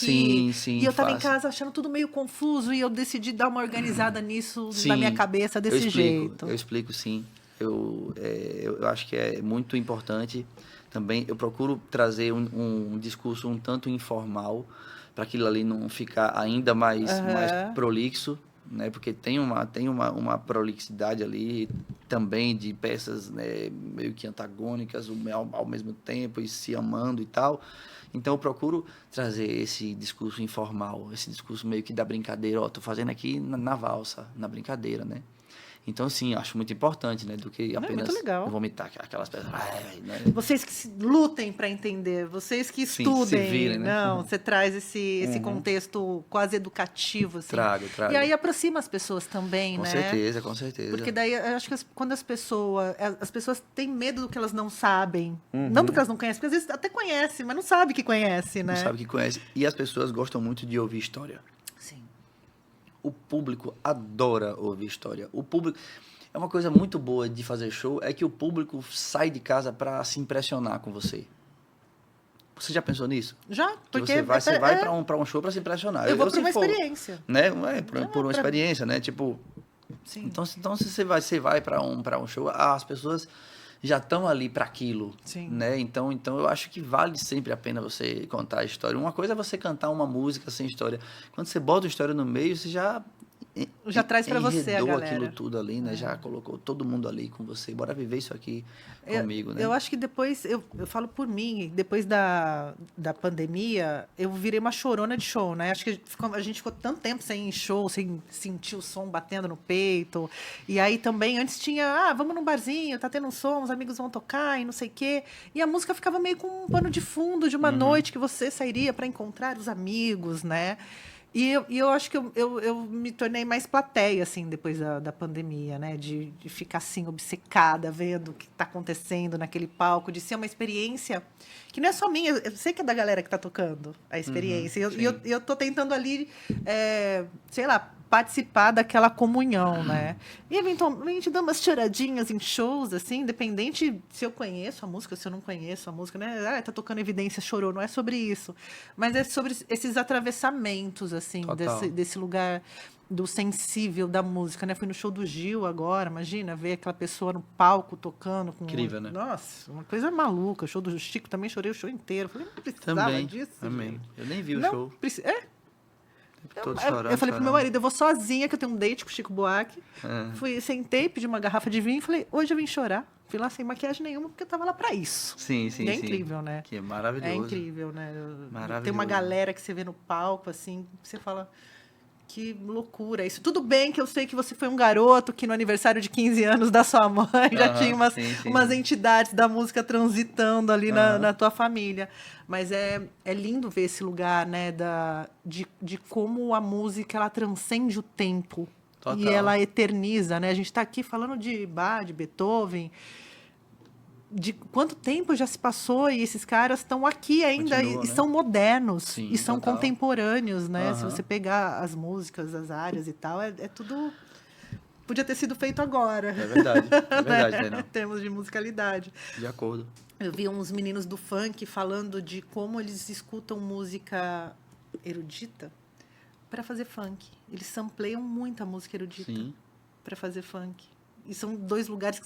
Sim, e eu tava em casa achando tudo meio confuso e eu decidi dar uma organizada nisso na minha cabeça desse jeito. Eu explico, sim. Eu acho que é muito importante também. Eu procuro trazer um discurso um tanto informal para aquilo ali não ficar ainda mais prolixo, né? Porque tem uma prolixidade ali também de peças, né, meio que antagônicas ao mesmo tempo e se amando e tal. Então eu procuro trazer esse discurso informal, esse discurso meio que da brincadeira. Tô fazendo aqui na valsa, na brincadeira, né? Então, assim, acho muito importante, né? Do que Não, é apenas muito legal. vomitar aquelas pedras. Né? Vocês que lutem para entender, vocês que Sim, estudem. se virem, né? Não, você traz esse Uhum. contexto quase educativo, assim. Trago. E aí aproxima as pessoas também, Com né? certeza, com certeza. Porque daí eu acho que quando as pessoas têm medo do que elas não sabem. Uhum. Não do que elas não conhecem, porque às vezes até conhece, mas não sabe que conhece, né? Não sabe que conhece. E as pessoas gostam muito de ouvir história. Sim. O público adora ouvir história. O público... É uma coisa muito boa de fazer show, é que o público sai de casa para se impressionar com você. Você já pensou nisso? Já, Que porque você vai para um show para se impressionar. eu vou para se uma for, experiência. né? Por uma experiência, né? Tipo, Sim. então se você vai para um show, as pessoas já estão ali para aquilo, Sim. né? Então eu acho que vale sempre a pena você contar a história. Uma coisa é você cantar uma música sem história. Quando você bota a história no meio, você já traz para você a galera. Aquilo tudo ali, né? Já colocou todo mundo ali com você. Bora viver isso aqui comigo, né? Eu acho que depois, eu falo por mim, depois da pandemia, eu virei uma chorona de show, né? Acho que a gente ficou tanto tempo sem show, sem sentir o som batendo no peito. E aí também, antes tinha, vamos num barzinho, tá tendo um som, os amigos vão tocar e não sei o quê. E a música ficava meio com um pano de fundo de uma noite que você sairia para encontrar os amigos, né? E eu acho que eu me tornei mais plateia, assim, depois da pandemia, né? De ficar, assim, obcecada, vendo o que está acontecendo naquele palco, de ser uma experiência que não é só minha, eu sei que é da galera que está tocando a experiência. E eu tô tentando ali, sei lá, participar daquela comunhão, né? E, eventualmente, dar umas choradinhas em shows, assim, independente se eu conheço a música, se eu não conheço a música, né? Tá tocando Evidência, chorou, não é sobre isso. Mas é sobre esses atravessamentos, assim, desse lugar do sensível da música, né? Fui no show do Gil agora, imagina, ver aquela pessoa no palco tocando com... Incrível, né? Nossa, uma coisa maluca. O show do Chico também, chorei o show inteiro. Falei, não precisava disso, Também. gente. Eu nem vi o Não show. Eu falei pro meu marido, eu vou sozinha, que eu tenho um date com o Chico Buarque. Sentei, pedi uma garrafa de vinho e falei, hoje eu vim chorar. Fui lá sem maquiagem nenhuma, porque eu tava lá pra isso. Sim. E é incrível, né? Que é maravilhoso. É incrível, né? Maravilhoso. Tem uma galera que você vê no palco, assim, você fala... Que loucura isso. Tudo bem que eu sei que você foi um garoto que no aniversário de 15 anos da sua mãe já tinha umas entidades da música transitando ali na tua família. Mas é lindo ver esse lugar, né, de como a música ela transcende o tempo. Total. E ela eterniza, né? A gente está aqui falando de Bach, de Beethoven... De quanto tempo já se passou e esses caras estão aqui ainda. Continua, e são modernos. Sim, e são total. Contemporâneos, né? Se você pegar as músicas, as áreas e tal, é tudo... Podia ter sido feito agora. É verdade, né? Em termos de musicalidade. De acordo. Eu vi uns meninos do funk falando de como eles escutam música erudita para fazer funk. Eles sampleiam muita música erudita para fazer funk. E são dois lugares que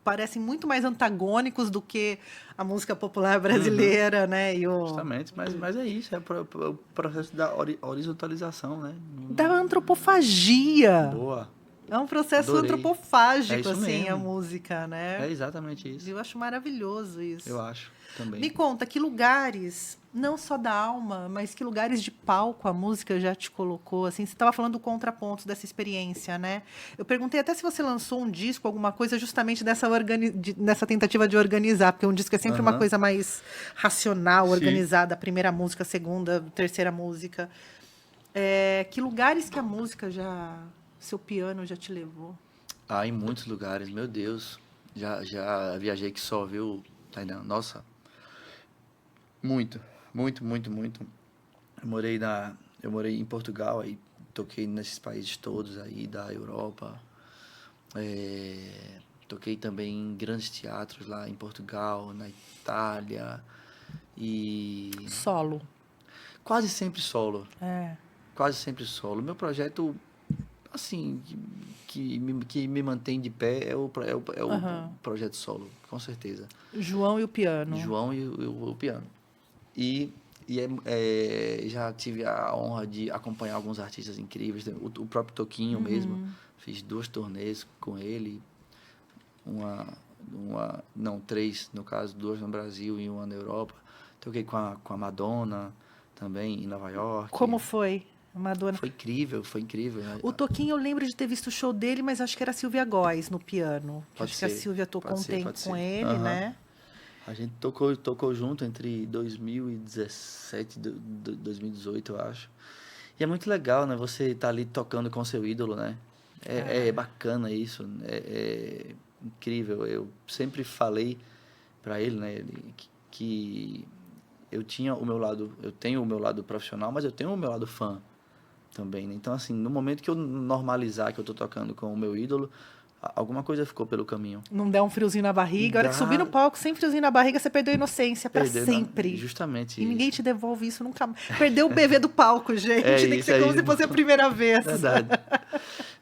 parecem muito mais antagônicos do que a música popular brasileira, né? Justamente, mas é isso, é o processo da horizontalização, né? Da antropofagia. Boa. É um processo Adorei. antropofágico, É assim, mesmo. a música, né? É exatamente isso. Eu acho maravilhoso isso. Eu acho, também. Me conta, que lugares, não só da alma, mas que lugares de palco a música já te colocou? Assim, você estava falando do contraponto dessa experiência, né? Eu perguntei até se você lançou um disco, alguma coisa, justamente nessa tentativa de organizar, porque um disco é sempre uma coisa mais racional, organizada, a primeira música, a segunda, a terceira música. Que lugares que a música seu piano já te levou? Em muitos lugares, meu Deus. Já viajei que só, viu, Tainá? Nossa. Muito. Eu morei em Portugal, aí toquei nesses países todos aí da Europa. Toquei também em grandes teatros lá em Portugal, na Itália. E... Solo. Quase sempre solo. Quase sempre solo. Meu projeto... assim, que me mantém de pé é o projeto solo, com certeza. João e o piano. João e o piano. E já tive a honra de acompanhar alguns artistas incríveis, o próprio Toquinho mesmo. Fiz 2 turnês com ele, não, 3 no caso, 2 no Brasil e 1 na Europa. Toquei com a Madonna também em Nova York. Como foi? Madonna. Foi incrível, foi incrível. O Toquinho, eu lembro de ter visto o show dele, mas acho que era a Silvia Góes no piano. Pode Acho que a ser, Silvia tocou pode um ser, tempo pode com ser. ele, Aham. né? A gente tocou junto entre 2017 e 2018, eu acho. E é muito legal, né? Você tá ali tocando com seu ídolo, né? É bacana isso, é incrível. Eu sempre falei para ele, né, que eu tenho o meu lado profissional, mas eu tenho o meu lado fã também, né? Então, assim, no momento que eu normalizar que eu tô tocando com o meu ídolo, alguma coisa ficou pelo caminho. Não der um friozinho na barriga. A hora que subir no Dá, palco sem friozinho na barriga, você perdeu a inocência pra sempre. justamente E ninguém isso. te devolve isso nunca mais. Perdeu o bebê do palco, gente. É Tem que isso, ser é como isso. se fosse a primeira vez. Verdade.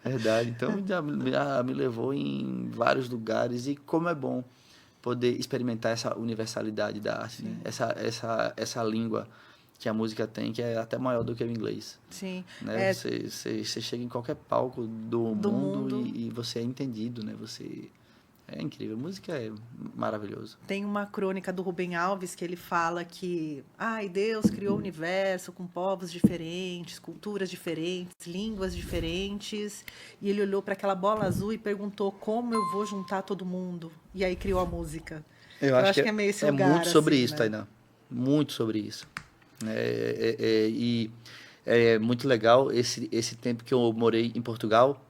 Verdade. Então já me levou em vários lugares e como é bom poder experimentar essa universalidade da arte, né? Essa língua que a música tem, que é até maior do que o inglês. Sim. Né? Você chega em qualquer palco do Do mundo mundo. e você é entendido, né? É incrível. A música é maravilhoso. Tem uma crônica do Rubem Alves que ele fala que Deus criou o universo com povos diferentes, culturas diferentes, línguas diferentes, e ele olhou para aquela bola azul e perguntou como eu vou juntar todo mundo, e aí criou a música. Eu acho que é meio esse lugar, muito sobre assim, isso, né? Tainá. Muito sobre isso. E é muito legal esse tempo que eu morei em Portugal,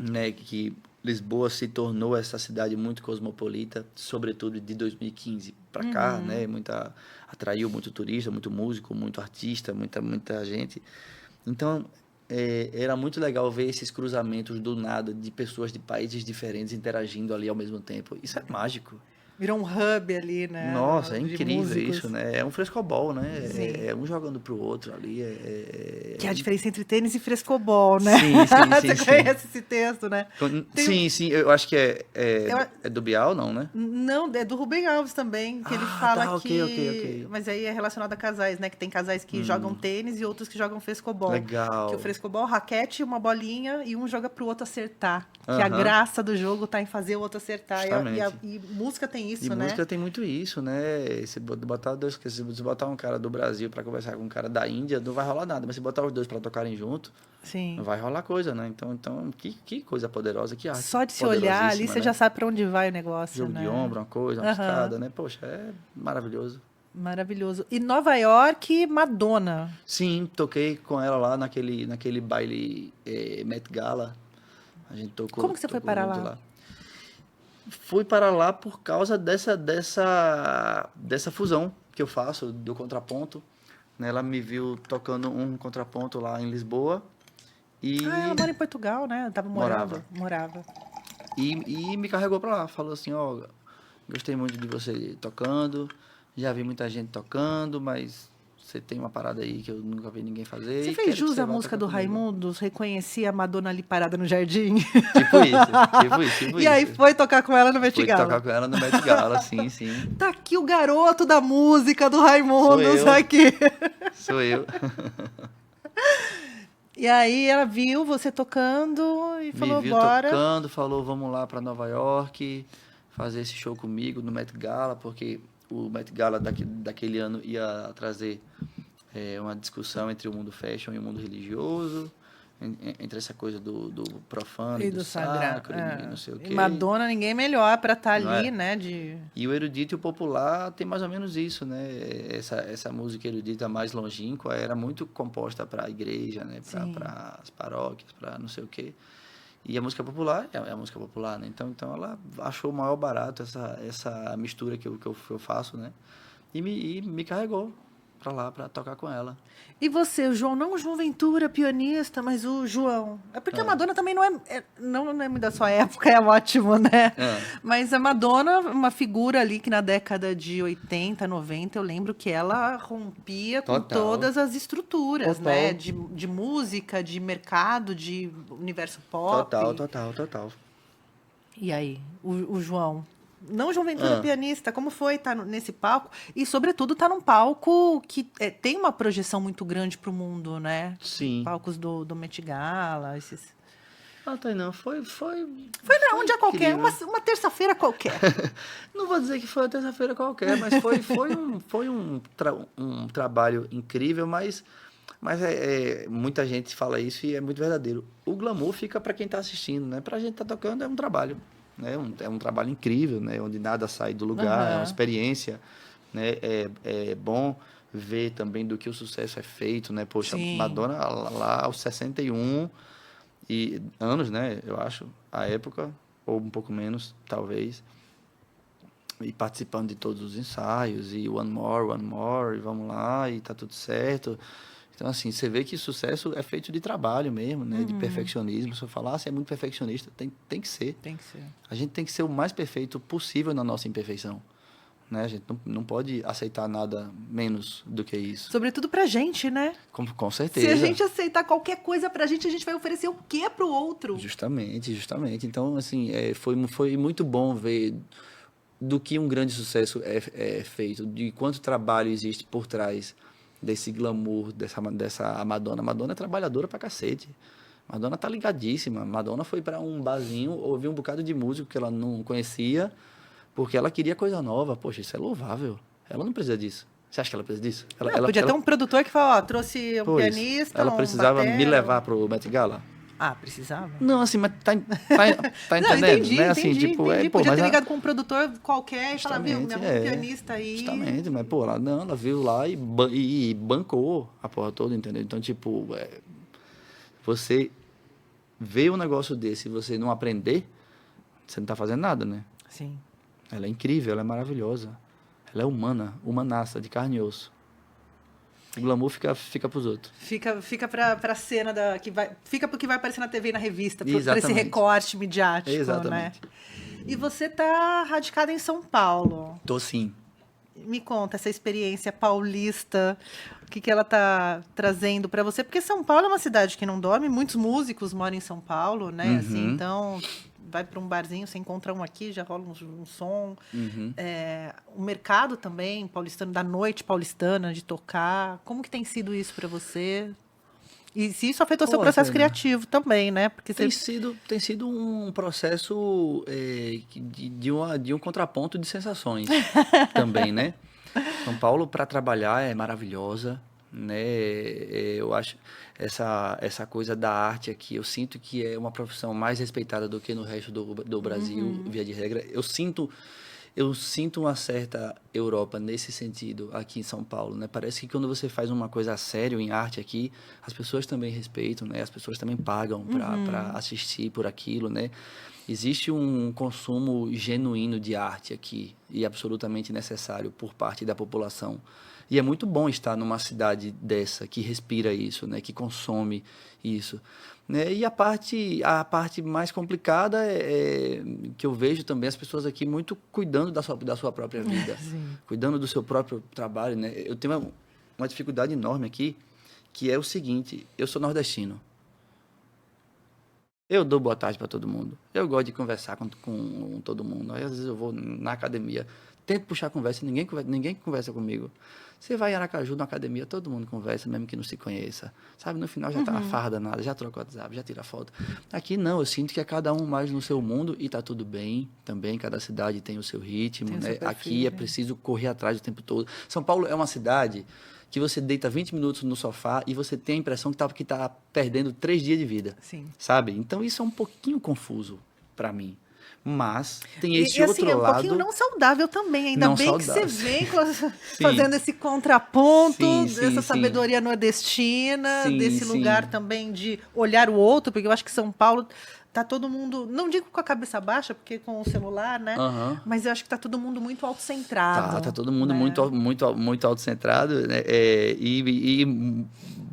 né, que Lisboa se tornou essa cidade muito cosmopolita, sobretudo de 2015 para cá, né, atraiu muito turista, muito músico, muito artista, muita gente. Então, era muito legal ver esses cruzamentos do nada de pessoas de países diferentes interagindo ali ao mesmo tempo. Isso é mágico. Virou um hub ali, né? Nossa, é de incrível músicos. isso, né? É um frescobol, né? Sim. É um jogando pro outro ali. Que é a diferença entre tênis e frescobol, né? Sim. Você conhece esse texto, né? Sim, eu acho que é do Bial, não, né? Não, é do Rubem Alves também, que ele fala tá, que... ok. Mas aí é relacionado a casais, né? Que tem casais que jogam tênis e outros que jogam frescobol. Legal. Que o frescobol, raquete, uma bolinha e um joga pro outro acertar. Que a Aham. graça do jogo tá em fazer o outro acertar. Justamente. E música tem isso, E né? música tem muito isso, né? Se botar um cara do Brasil pra conversar com um cara da Índia, não vai rolar nada. Mas se botar os dois pra tocarem junto, Sim. vai rolar coisa, né? Então que coisa poderosa, que arte. Só de se olhar ali, você né? já sabe pra onde vai o negócio, Jogo né? de ombro, uma coisa, uma escada, né? Poxa, é maravilhoso. Maravilhoso. E Nova York, Madonna. Sim, toquei com ela lá naquele baile Met Gala. A gente tocou. Como que você foi tocou parar junto lá? Fui para lá por causa dessa fusão que eu faço do contraponto. Né? Ela me viu tocando um contraponto lá em Lisboa e, Ela mora em Portugal, né? Eu tava morava. e me carregou para lá. Falou assim, ó, gostei muito de você tocando, já vi muita gente tocando, mas você tem uma parada aí que eu nunca vi ninguém fazer. Você e fez quero que jus você à vá música do tocar comigo." Raimundos? Reconheci a Madonna ali parada no jardim? Tipo E aí isso. foi tocar com ela no Met Fui Gala. tocar com ela no Met Gala, sim. Tá aqui o garoto da música do Raimundos Sou eu. aqui. Sou eu. E aí ela viu você tocando e falou, Me viu bora. tocando, falou, vamos lá para Nova York, fazer esse show comigo no Met Gala, porque o Met Gala daquele ano ia trazer uma discussão entre o mundo fashion e o mundo religioso, entre essa coisa do profano e do sacro, e não sei o quê. E Madonna, ninguém melhor pra estar Não ali, é? né? E o erudito e o popular tem mais ou menos isso, né? Essa música erudita mais longínqua era muito composta para a igreja, né? Para as paróquias, para não sei o quê. E a música popular é a música popular, né? Então ela achou o maior barato essa mistura que eu faço, né? E me carregou para lá para tocar com ela. E você, o João, não o João Ventura, pianista, mas o João. É porque a Madonna também não é da sua época, é ótimo, né? Mas a Madonna, uma figura ali que na década de 80, 90, eu lembro que ela rompia com todas as estruturas, né? De música, de mercado, de universo pop. Total. E aí, o João? Não o João Ventura, pianista, como foi estar nesse palco? E, sobretudo, estar num palco que tem uma projeção muito grande para o mundo, né? Sim. Palcos do Met Gala, esses... Tainá, foi um dia qualquer, uma terça-feira qualquer. Não vou dizer que foi uma terça-feira qualquer, mas foi um trabalho incrível, mas Mas muita gente fala isso e é muito verdadeiro. O glamour fica para quem está assistindo, né? Para a gente estar tocando é um trabalho, né? É um trabalho incrível, né? Onde nada sai do lugar, é uma experiência, né? É bom ver também do que o sucesso é feito, né? Poxa, Sim. Madonna lá aos 61 anos, né? Eu acho, a época, ou um pouco menos, talvez, e participando de todos os ensaios, e one more, e vamos lá, e tá tudo certo. Então, assim, você vê que sucesso é feito de trabalho mesmo, né? De perfeccionismo. Se eu falar, você é muito perfeccionista, tem que ser. Tem que ser. A gente tem que ser o mais perfeito possível na nossa imperfeição, né? A gente não pode aceitar nada menos do que isso. Sobretudo pra gente, né? Com certeza. Se a gente aceitar qualquer coisa pra gente, a gente vai oferecer o quê pro outro? Justamente. Então, assim, foi muito bom ver do que um grande sucesso é feito, de quanto trabalho existe por trás desse glamour, dessa Madonna. Madonna é trabalhadora pra cacete. Madonna tá ligadíssima. Madonna foi para um barzinho, ouviu um bocado de músico que ela não conhecia, porque ela queria coisa nova. Poxa, isso é louvável. Ela não precisa disso. Você acha que ela precisa disso? Podia ter um produtor que falou, ó, trouxe um pianista, ela precisava batera. me levar pro Met Gala? Ah, precisava? Não, assim, mas tá Não, entendendo? entendi, Né? Assim, entendi. Pô, Podia mas ter ligado com um produtor qualquer e falar, viu, me arruma um pianista aí. Justamente, mas, pô, ela viu lá e bancou a porra toda, entendeu? Então, tipo, você vê um negócio desse e você não aprender, você não tá fazendo nada, né? Sim. Ela é incrível, ela é maravilhosa. Ela é humanaça, de carne e osso. O glamour fica pros outros. Fica pra cena fica pro que vai aparecer na TV e na revista, pra esse Exatamente. recorte midiático, Exatamente. né? E você tá radicada em São Paulo. Tô sim. Me conta essa experiência paulista, o que ela tá trazendo para você, porque São Paulo é uma cidade que não dorme, muitos músicos moram em São Paulo, né? Assim, então, vai para um barzinho, você encontra um aqui, já rola um som. O mercado também paulistano, da noite paulistana, de tocar. Como que tem sido isso para você? E se isso afetou seu processo criativo também, né? Porque tem sido um processo de um contraponto de sensações também, né? São Paulo, para trabalhar, é maravilhosa, né? Eu acho essa coisa da arte aqui, eu sinto que é uma profissão mais respeitada do que no resto do Brasil, via de regra. Eu sinto uma certa Europa nesse sentido aqui em São Paulo, né? Parece que quando você faz uma coisa a sério em arte aqui, as pessoas também respeitam, né? As pessoas também pagam para assistir por aquilo, né? Existe um consumo genuíno de arte aqui e absolutamente necessário por parte da população. E é muito bom estar numa cidade dessa que respira isso, né? Que consome isso. Né? E a parte mais complicada que eu vejo também as pessoas aqui muito cuidando da sua própria vida, cuidando do seu próprio trabalho, né? Eu tenho uma dificuldade enorme aqui, que é o seguinte: eu sou nordestino. Eu dou boa tarde para todo mundo. Eu gosto de conversar com todo mundo. Aí, às vezes eu vou na academia, tento puxar conversa, ninguém conversa comigo. Você vai em Aracaju, na academia, todo mundo conversa, mesmo que não se conheça. Sabe, no final já tá uma farda nada, já troca o WhatsApp, já tira foto. Aqui não, eu sinto que é cada um mais no seu mundo e tá tudo bem também. Cada cidade tem o seu ritmo, né? Aqui é preciso correr atrás o tempo todo. São Paulo é uma cidade que você deita 20 minutos no sofá e você tem a impressão que tá perdendo 3 dias de vida. Sim. Sabe? Então isso é um pouquinho confuso para mim. Mas tem esse outro é um lado... pouquinho não saudável também. Ainda não bem saudável. que você vem fazendo esse contraponto, dessa sim. sabedoria nordestina, desse lugar também de olhar o outro, porque eu acho que São Paulo tá todo mundo, não digo com a cabeça baixa, porque com o celular, né? Mas eu acho que tá todo mundo muito autocentrado. Tá todo mundo, né? muito autocentrado, né? E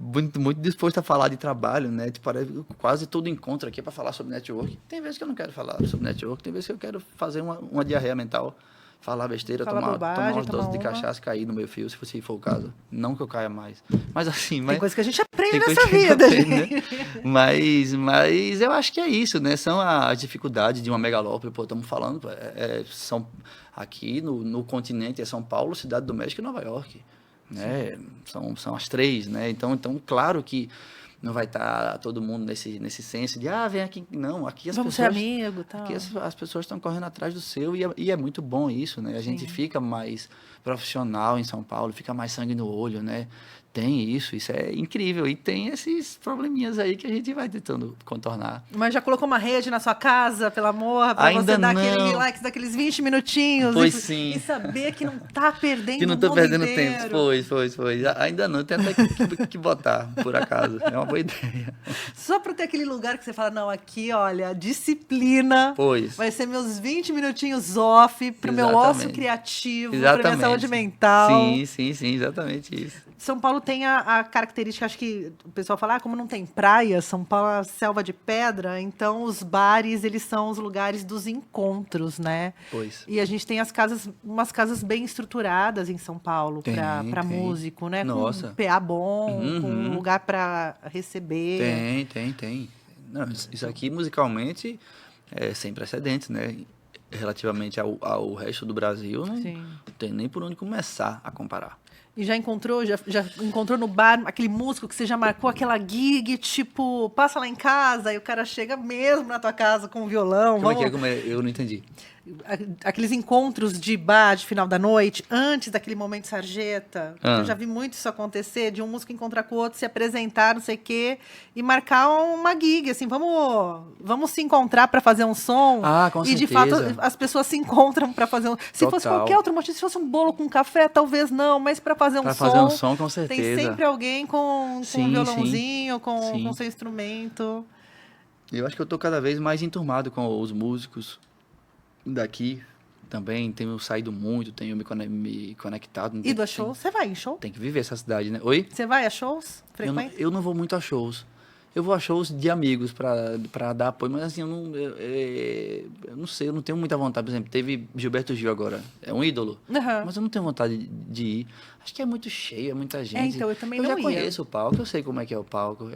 muito disposto a falar de trabalho, né? Tipo, quase todo encontro aqui é para falar sobre network. Tem vezes que eu não quero falar sobre network, tem vezes que eu quero fazer uma diarreia mental, falar besteira, tomar umas doses de cachaça e cair no meu fio, se for o caso. Não que eu caia mais. Mas assim... Tem coisa que a gente aprende nessa vida, gente. Né? Mas eu acho que é isso, né? São as dificuldades de uma megalópole. Pô, estamos falando... são aqui no continente é São Paulo, Cidade do México e Nova York. Né? São as 3, né? Então, claro que não vai estar todo mundo nesse senso de, vem aqui. Não, aqui as Vamos pessoas... ser amigo, tal. Aqui as pessoas estão correndo atrás do seu e é muito bom isso, né? A gente Sim. fica mais profissional em São Paulo, fica mais sangue no olho, né? Tem isso é incrível. E tem esses probleminhas aí que a gente vai tentando contornar. Mas já colocou uma rede na sua casa, pelo amor, pra Ainda você dar não. aquele relax daqueles 20 minutinhos Pois sim. e saber que não tá perdendo Que não o tô mundo perdendo inteiro. tempo. Foi. Ainda não, tem até que botar, por acaso. É uma boa ideia. Só pra ter aquele lugar que você fala, não, aqui, olha, disciplina. Pois. Vai ser meus 20 minutinhos off pro meu ócio criativo, pra minha saúde mental. Sim, exatamente isso. São Paulo tem a característica, acho que o pessoal fala, como não tem praia, São Paulo é uma selva de pedra, então os bares, eles são os lugares dos encontros, né? Pois. E a gente tem umas casas bem estruturadas em São Paulo para músico, né? Nossa. Com PA bom, com um lugar para receber. Tem. Não, isso aqui, musicalmente, é sem precedentes, né? Relativamente ao resto do Brasil, não tem nem por onde começar a comparar. E já encontrou no bar aquele músico que você já marcou aquela gig, tipo, passa lá em casa e o cara chega mesmo na tua casa com um violão. Como é? Eu não entendi. Aqueles encontros de bar de final da noite, antes daquele momento sarjeta. Eu já vi muito isso acontecer, de um músico encontrar com o outro, se apresentar, não sei o quê, e marcar uma gig, assim, vamos se encontrar para fazer um som. Com e, certeza. de fato, as pessoas se encontram para fazer um... Se fosse qualquer outro motivo, se fosse um bolo com café, talvez não, mas para fazer um som... Para fazer um som, com certeza. Tem sempre alguém com um violãozinho, com seu instrumento. Eu acho que eu tô cada vez mais enturmado com os músicos daqui também. Tenho saído muito, tenho me conectado. Ido a shows? Você vai em show? Tem que viver essa cidade, né? Oi? Você vai a shows? Frequente? Eu não vou muito a shows. Eu vou a shows de amigos pra dar apoio, mas assim, eu não sei, eu não tenho muita vontade. Por exemplo, teve Gilberto Gil agora, é um ídolo, mas eu não tenho vontade de ir. Acho que é muito cheio, é muita gente. Então, eu também não ia. Eu já conheço o palco, eu sei como é que é o palco.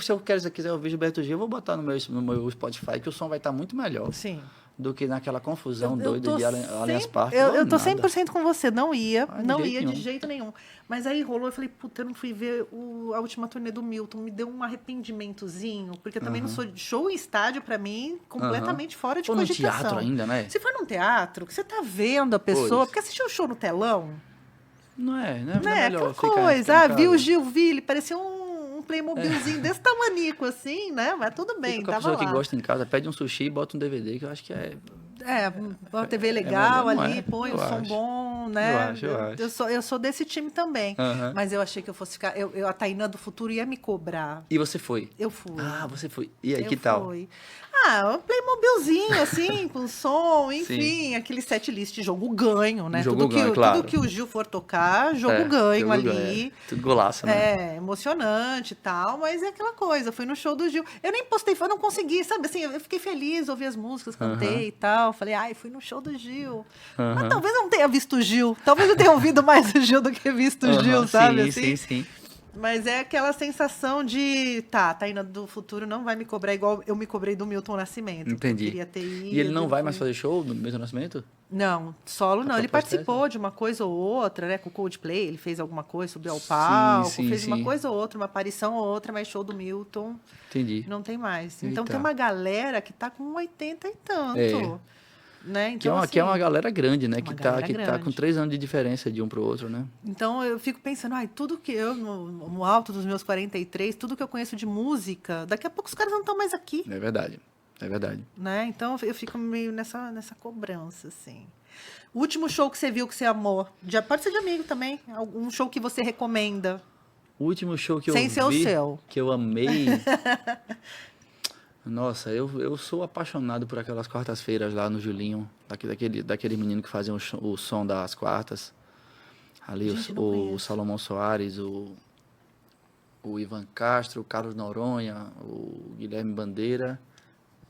Se eu quiser ouvir Gilberto Gil, eu vou botar no meu Spotify, que o som vai estar muito melhor. Sim. Do que naquela confusão doida de Allianz Parque. Eu tô 100% com você, não ia nenhum. de jeito nenhum. Mas aí rolou, eu falei, puta, eu não fui ver a última turnê do Milton, me deu um arrependimentozinho, porque eu também não sou de show em estádio, pra mim, completamente fora de cogitação. Ou no teatro ainda, né? Se for num teatro, que você tá vendo a pessoa, porque assistir o show no telão... Não é Né? melhor Aquela coisa, viu o Gil, ele parecia um Playmobilzinho desse tamanico, assim, né? Mas tudo bem, fica com a tava pessoa lá. que gosta em casa, pede um sushi e bota um DVD, que eu acho que é... uma TV legal ali, põe o som bom, né? Eu acho. Eu sou desse time também. Mas eu achei que eu fosse ficar... a Taina do futuro ia me cobrar. E você foi? Eu fui. Você foi. E aí, que tal? Fui. Um Playmobilzinho, assim, com som, enfim, aquele set list de jogo ganho, né? Tudo que o Gil for tocar, jogo ganho ali. Tudo golaço, né? Emocionante e tal, mas é aquela coisa, fui no show do Gil. Eu nem postei, eu não consegui, sabe, assim, eu fiquei feliz, ouvi as músicas, cantei e tal, falei, fui no show do Gil. Mas talvez eu não tenha visto o Gil, talvez eu tenha ouvido mais o Gil do que visto o Gil, sabe, Sim. Mas é aquela sensação de, Taina do futuro não vai me cobrar igual eu me cobrei do Milton Nascimento. Entendi. Eu queria ter ido, e ele não vai mais fazer show no Milton Nascimento? Não, solo não. Ele participou de uma coisa ou outra, né? Com o Coldplay, ele fez alguma coisa, subiu ao palco, fez uma coisa ou outra, uma aparição ou outra, mas show do Milton. Entendi. Não tem mais. Então tem uma galera que tá com 80 e tanto. Né? Então, que é uma galera grande, né? Que tá grande. com 3 anos de diferença de um pro outro, né? Então eu fico pensando, tudo que eu, no alto dos meus 43, tudo que eu conheço de música, daqui a pouco os caras não estão mais aqui. É verdade. Né? Então eu fico meio nessa cobrança, assim. O último show que você viu que você amou, pode ser de amigo também, algum show que você recomenda? O último show que Sem eu ser vi, o seu. que eu amei... Nossa, eu sou apaixonado por aquelas quartas-feiras lá no Julinho, daquele menino que fazia o som das quartas. Ali o Salomão Soares, o Ivan Castro, o Carlos Noronha, o Guilherme Bandeira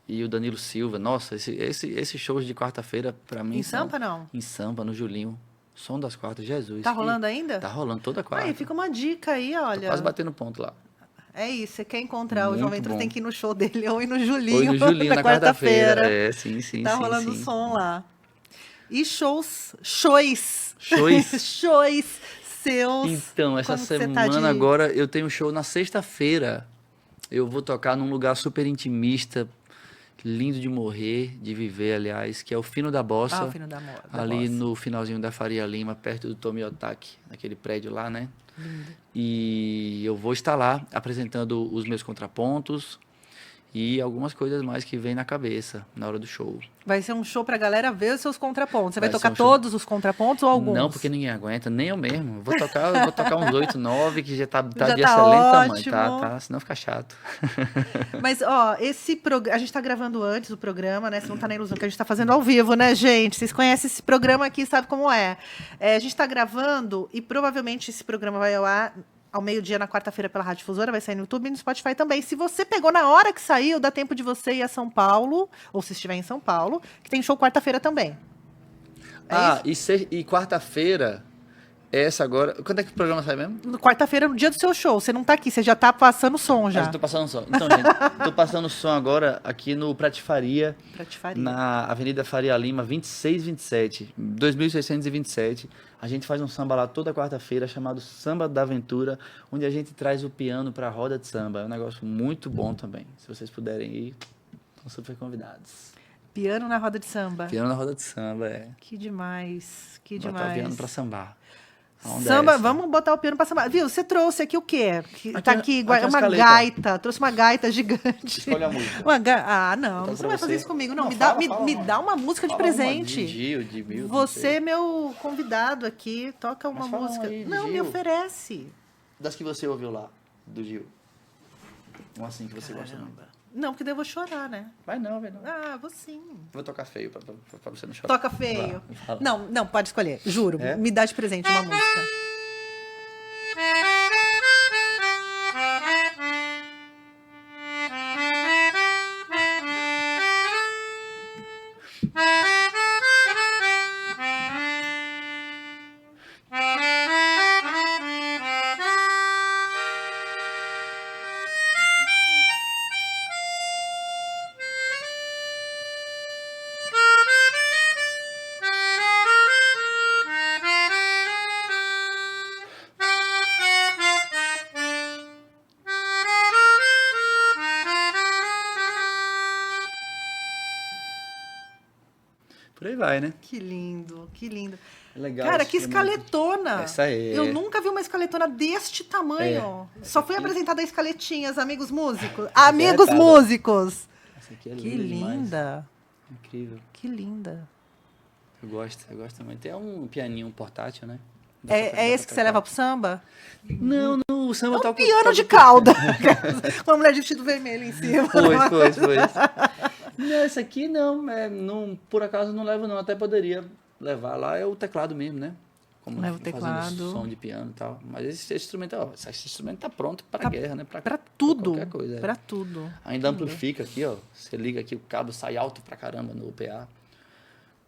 e o Danilo Silva. Nossa, esses shows de quarta-feira, pra mim... Em Sampa, não? Em Sampa, no Julinho. Som das quartas, Jesus. Tá rolando ainda? Tá rolando toda quarta. Fica uma dica aí, olha. Tô quase batendo ponto lá. É isso, você quer encontrar Muito o João Ventura, bom. tem que ir no show dele ou ir no Julinho, na quarta-feira. Sim. Tá rolando som lá. E shows seus. Então, essa semana agora eu tenho show na sexta-feira. Eu vou tocar num lugar super intimista, lindo de morrer, de viver, aliás, que é o Fino da Bossa. o Fino da Ali Bossa. no finalzinho da Faria Lima, perto do Tomiotaki, naquele prédio lá, né? Lindo. E eu vou estar lá apresentando os meus contrapontos e algumas coisas mais que vem na cabeça na hora do show. Vai ser um show pra galera ver os seus contrapontos. Você vai Vai tocar ser um show. todos os contrapontos ou alguns? Não, porque ninguém aguenta, nem eu mesmo. Eu vou tocar uns 8, 9, que já tá Já de tá excelente tamanho. ótimo. Tá, senão fica chato. Mas, ó, a gente tá gravando antes o programa, né? Você não tá na ilusão que a gente tá fazendo ao vivo, né, gente? Vocês conhecem esse programa aqui, sabe como é. A gente tá gravando e provavelmente esse programa vai ao meio-dia na quarta-feira pela Rádio Difusora, vai sair no YouTube e no Spotify também. Se você pegou na hora que saiu, dá tempo de você ir a São Paulo, ou se estiver em São Paulo, que tem show quarta-feira também. E quarta-feira, essa agora... Quando é que o programa sai mesmo? Quarta-feira, no dia do seu show. Você não tá aqui, você já tá passando som já. Mas eu tô passando som. Então, gente, tô passando som agora aqui no Pratifaria, Pratifaria. na Avenida Faria Lima, 2627, 2627. A gente faz um samba lá toda quarta-feira, chamado Samba da Aventura, onde a gente traz o piano pra roda de samba. É um negócio muito bom também. Se vocês puderem ir, estão super convidados. Piano na roda de samba. Piano na roda de samba, é. Que demais, que Botar demais. o piano pra sambar. A onda é Samba, essa. vamos botar o piano pra sambar. Viu, você trouxe aqui o quê? Tá aqui, aqui uma escaleta. gaita. Trouxe uma gaita gigante. Escolhe a música. Não, Então, você pra não vai fazer você. isso comigo, não. Não, me fala dá uma música de Fala uma presente. de Gil, de Milton, não Você sei. é meu convidado aqui, toca uma Mas fala música. aí de Não, me Gil. oferece. Das que você ouviu lá, do Gil. Um assim que você gosta muito. Não, porque daí eu vou chorar, né? Vai não, vai não. Ah, vou sim. Vou tocar feio pra você não chorar. Toca feio. Vai, fala. Não, pode escolher. Juro. É? Me dá de presente uma música. Por aí vai, né? Que lindo, que lindo. É legal. Cara, esse que instrumento. escaletona! Essa aí. Eu nunca vi uma escaletona deste tamanho. Só foi aqui- apresentada a escaletinhas, amigos músicos. aqui é Amigos retada. músicos! Essa aqui é Que linda demais. linda, Incrível. que linda. Eu gosto também. Tem um pianinho portátil, né? Dá pra- dá É pra esse que você tocar. leva pro samba? Não, o samba É tá um piano de cauda. Uma mulher de vestido vermelho em cima. Foi. Não, esse aqui não, por acaso não levo não, até poderia levar lá, é o teclado mesmo, né? Como Leva o fazendo teclado. som de piano e tal. Mas esse instrumento, esse instrumento tá pronto para guerra, né? Pra tudo. qualquer coisa. Pra tudo. Ainda amplifica aqui, ó. Você liga aqui, o cabo sai alto pra caramba no PA.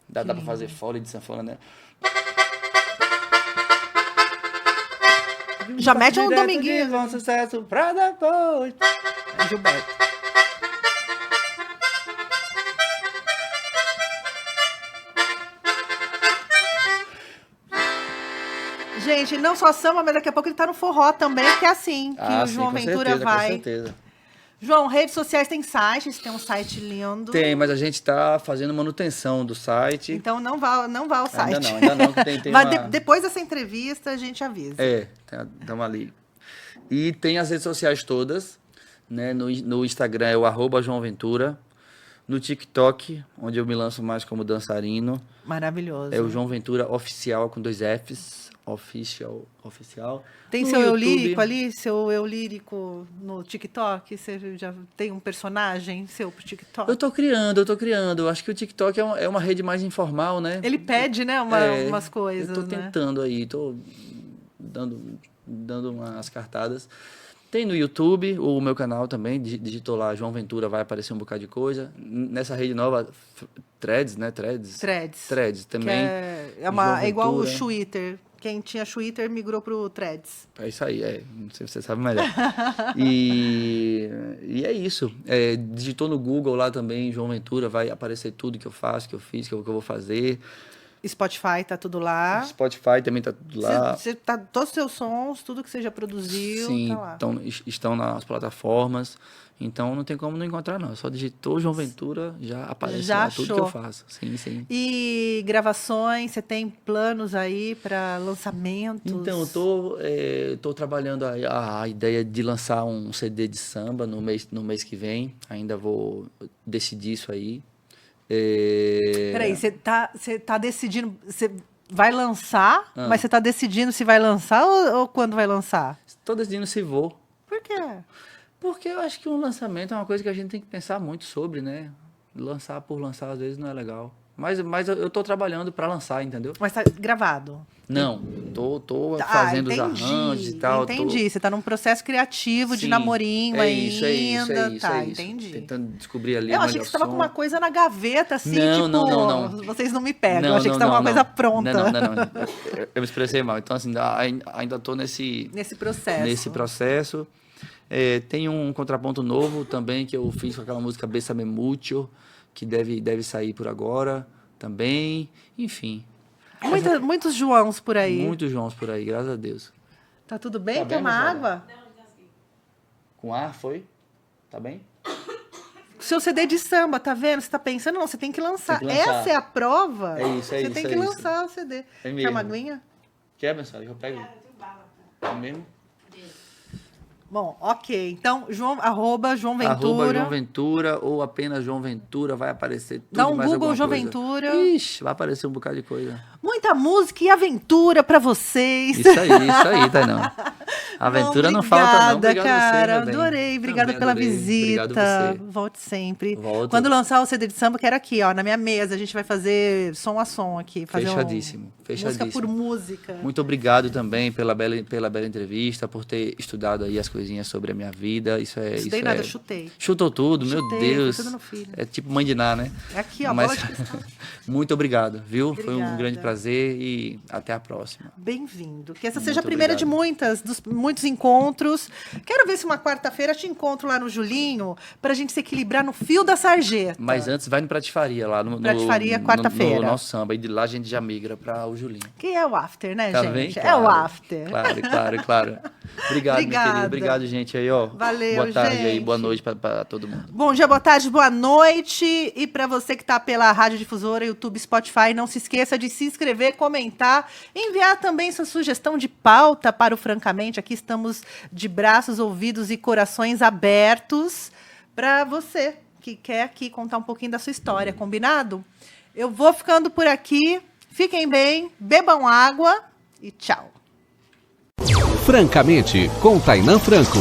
Dá pra fazer foley de sanfona, né? Já mete um Direto dominguinho. de bom sucesso pra depois. Gilberto. Gente, não só samba, mas daqui a pouco ele tá no forró também, que é assim, que o João com Ventura certeza, vai. Com certeza. João, redes sociais tem sites, tem um site lindo. Tem, mas a gente tá fazendo manutenção do site. Então não vá ao site. Ainda não, que tem Mas uma... depois dessa entrevista a gente avisa. Estamos ali. E tem as redes sociais todas, né? No Instagram é o @João Ventura. No TikTok, onde eu me lanço mais como dançarino, Maravilhoso. é o João Ventura Oficial, com 2 Fs. Oficial. Tem No seu eu YouTube. lírico ali? Seu eu lírico no TikTok? Você já tem um personagem seu pro TikTok? Eu tô criando. Acho que o TikTok é uma rede mais informal, né? Ele pede, né, umas coisas, eu tô né? tentando aí, tô dando umas cartadas. Tem no YouTube, o meu canal também, digitou lá João Ventura, vai aparecer um bocado de coisa. Nessa rede nova, Threads, né? Threads Que também. é João é igual o Ventura. Twitter. Quem tinha Twitter migrou pro Threads. É isso aí, não sei se você sabe melhor. E é isso. Digitou no Google lá também, João Ventura, vai aparecer tudo que eu faço, que eu fiz, que eu vou fazer. Spotify tá tudo lá. Spotify também tá tudo lá. Todos os seus sons, tudo que você já produziu, Sim, tá lá. estão nas plataformas. Então não tem como não encontrar, não. Só digitou João Ventura, já aparece Já lá achou. tudo que eu faço. Sim, sim. E gravações, você tem planos aí para lançamentos? Então, eu tô trabalhando a ideia de lançar um CD de samba no mês que vem. Ainda vou decidir isso aí. Peraí, você tá decidindo, você vai lançar, mas você tá decidindo se vai lançar ou quando vai lançar? Estou decidindo se vou. Por quê? Porque eu acho que um lançamento é uma coisa que a gente tem que pensar muito sobre, né? Lançar por lançar às vezes não é legal. Mas eu tô trabalhando para lançar, entendeu? Mas tá gravado? Não, tô fazendo os arranjos e tal. Entendi, você tá num processo criativo de namorinho ainda. É isso. Entendi. Tentando descobrir ali Eu o achei que você tava com uma coisa na gaveta, assim, Não. Vocês não me pegam, eu achei que você tava com uma coisa pronta. Não. Eu me expressei mal. Então, assim, ainda tô nesse processo. Tem um contraponto novo também que eu fiz com aquela música Bésame Mucho, que deve sair por agora também. Enfim. Muitos Joãos por aí. Muitos Joãos por aí, graças a Deus. Tá tudo bem? Tá Quer bem, uma Marcela? água? Com ar, foi? Tá bem? Seu CD de samba, tá vendo? Você tá pensando, não, você tem que lançar. Tem que lançar. Essa é a prova. Você tem que isso. lançar o CD. É Quer mesmo. uma aguinha? Quer, Marcelo? Eu pego. É mesmo? Bom, ok. Então, arroba João Ventura. Arroba João Ventura ou apenas João Ventura, vai aparecer tudo Dá um e mais Google alguma João coisa. Ventura. Ixi, vai aparecer um bocado de coisa. Muita música e aventura pra vocês. Isso aí, Tainão. Aventura não falta não. Obrigado cara. você, meu bem. Adorei. Obrigada Também pela adorei. visita. Obrigado você. Volte sempre. Volto. Quando lançar o CD de samba, quero aqui, ó, na minha mesa. A gente vai fazer som a som aqui. Fazer Fechadíssimo. Música por música. Muito obrigado também pela bela entrevista, por ter estudado aí as coisinhas sobre a minha vida. Estudei nada, chutei. Chutou tudo, meu Deus. Tudo no filho. É tipo mãe de Ná, né? É aqui, ó, Mas bola de cristal. muito obrigado, viu? Foi um Obrigada. grande prazer e até a próxima. Bem-vindo. Que essa Muito seja a primeira de obrigado. muitos encontros. Quero ver se uma quarta-feira te encontro lá no Julinho, pra gente se equilibrar no fio da sarjeta. Mas antes vai no Pratifaria lá no Pratifaria, quarta-feira. no nosso samba. E de lá a gente já migra para o Julinho. Que é o after, né, Tá gente? bem? É Claro, o after. Claro. Obrigado, minha Obrigada. querida. Obrigado, gente, aí, ó. Valeu, boa tarde aí, gente. boa noite para todo mundo. Bom dia, boa tarde, boa noite. E para você que está pela Rádio Difusora, YouTube, Spotify, não se esqueça de se inscrever, comentar, enviar também sua sugestão de pauta para o Francamente. Aqui estamos de braços, ouvidos e corações abertos para você que quer aqui contar um pouquinho da sua história, combinado? Eu vou ficando por aqui. Fiquem bem, bebam água e tchau. Francamente, com Tainã Franco.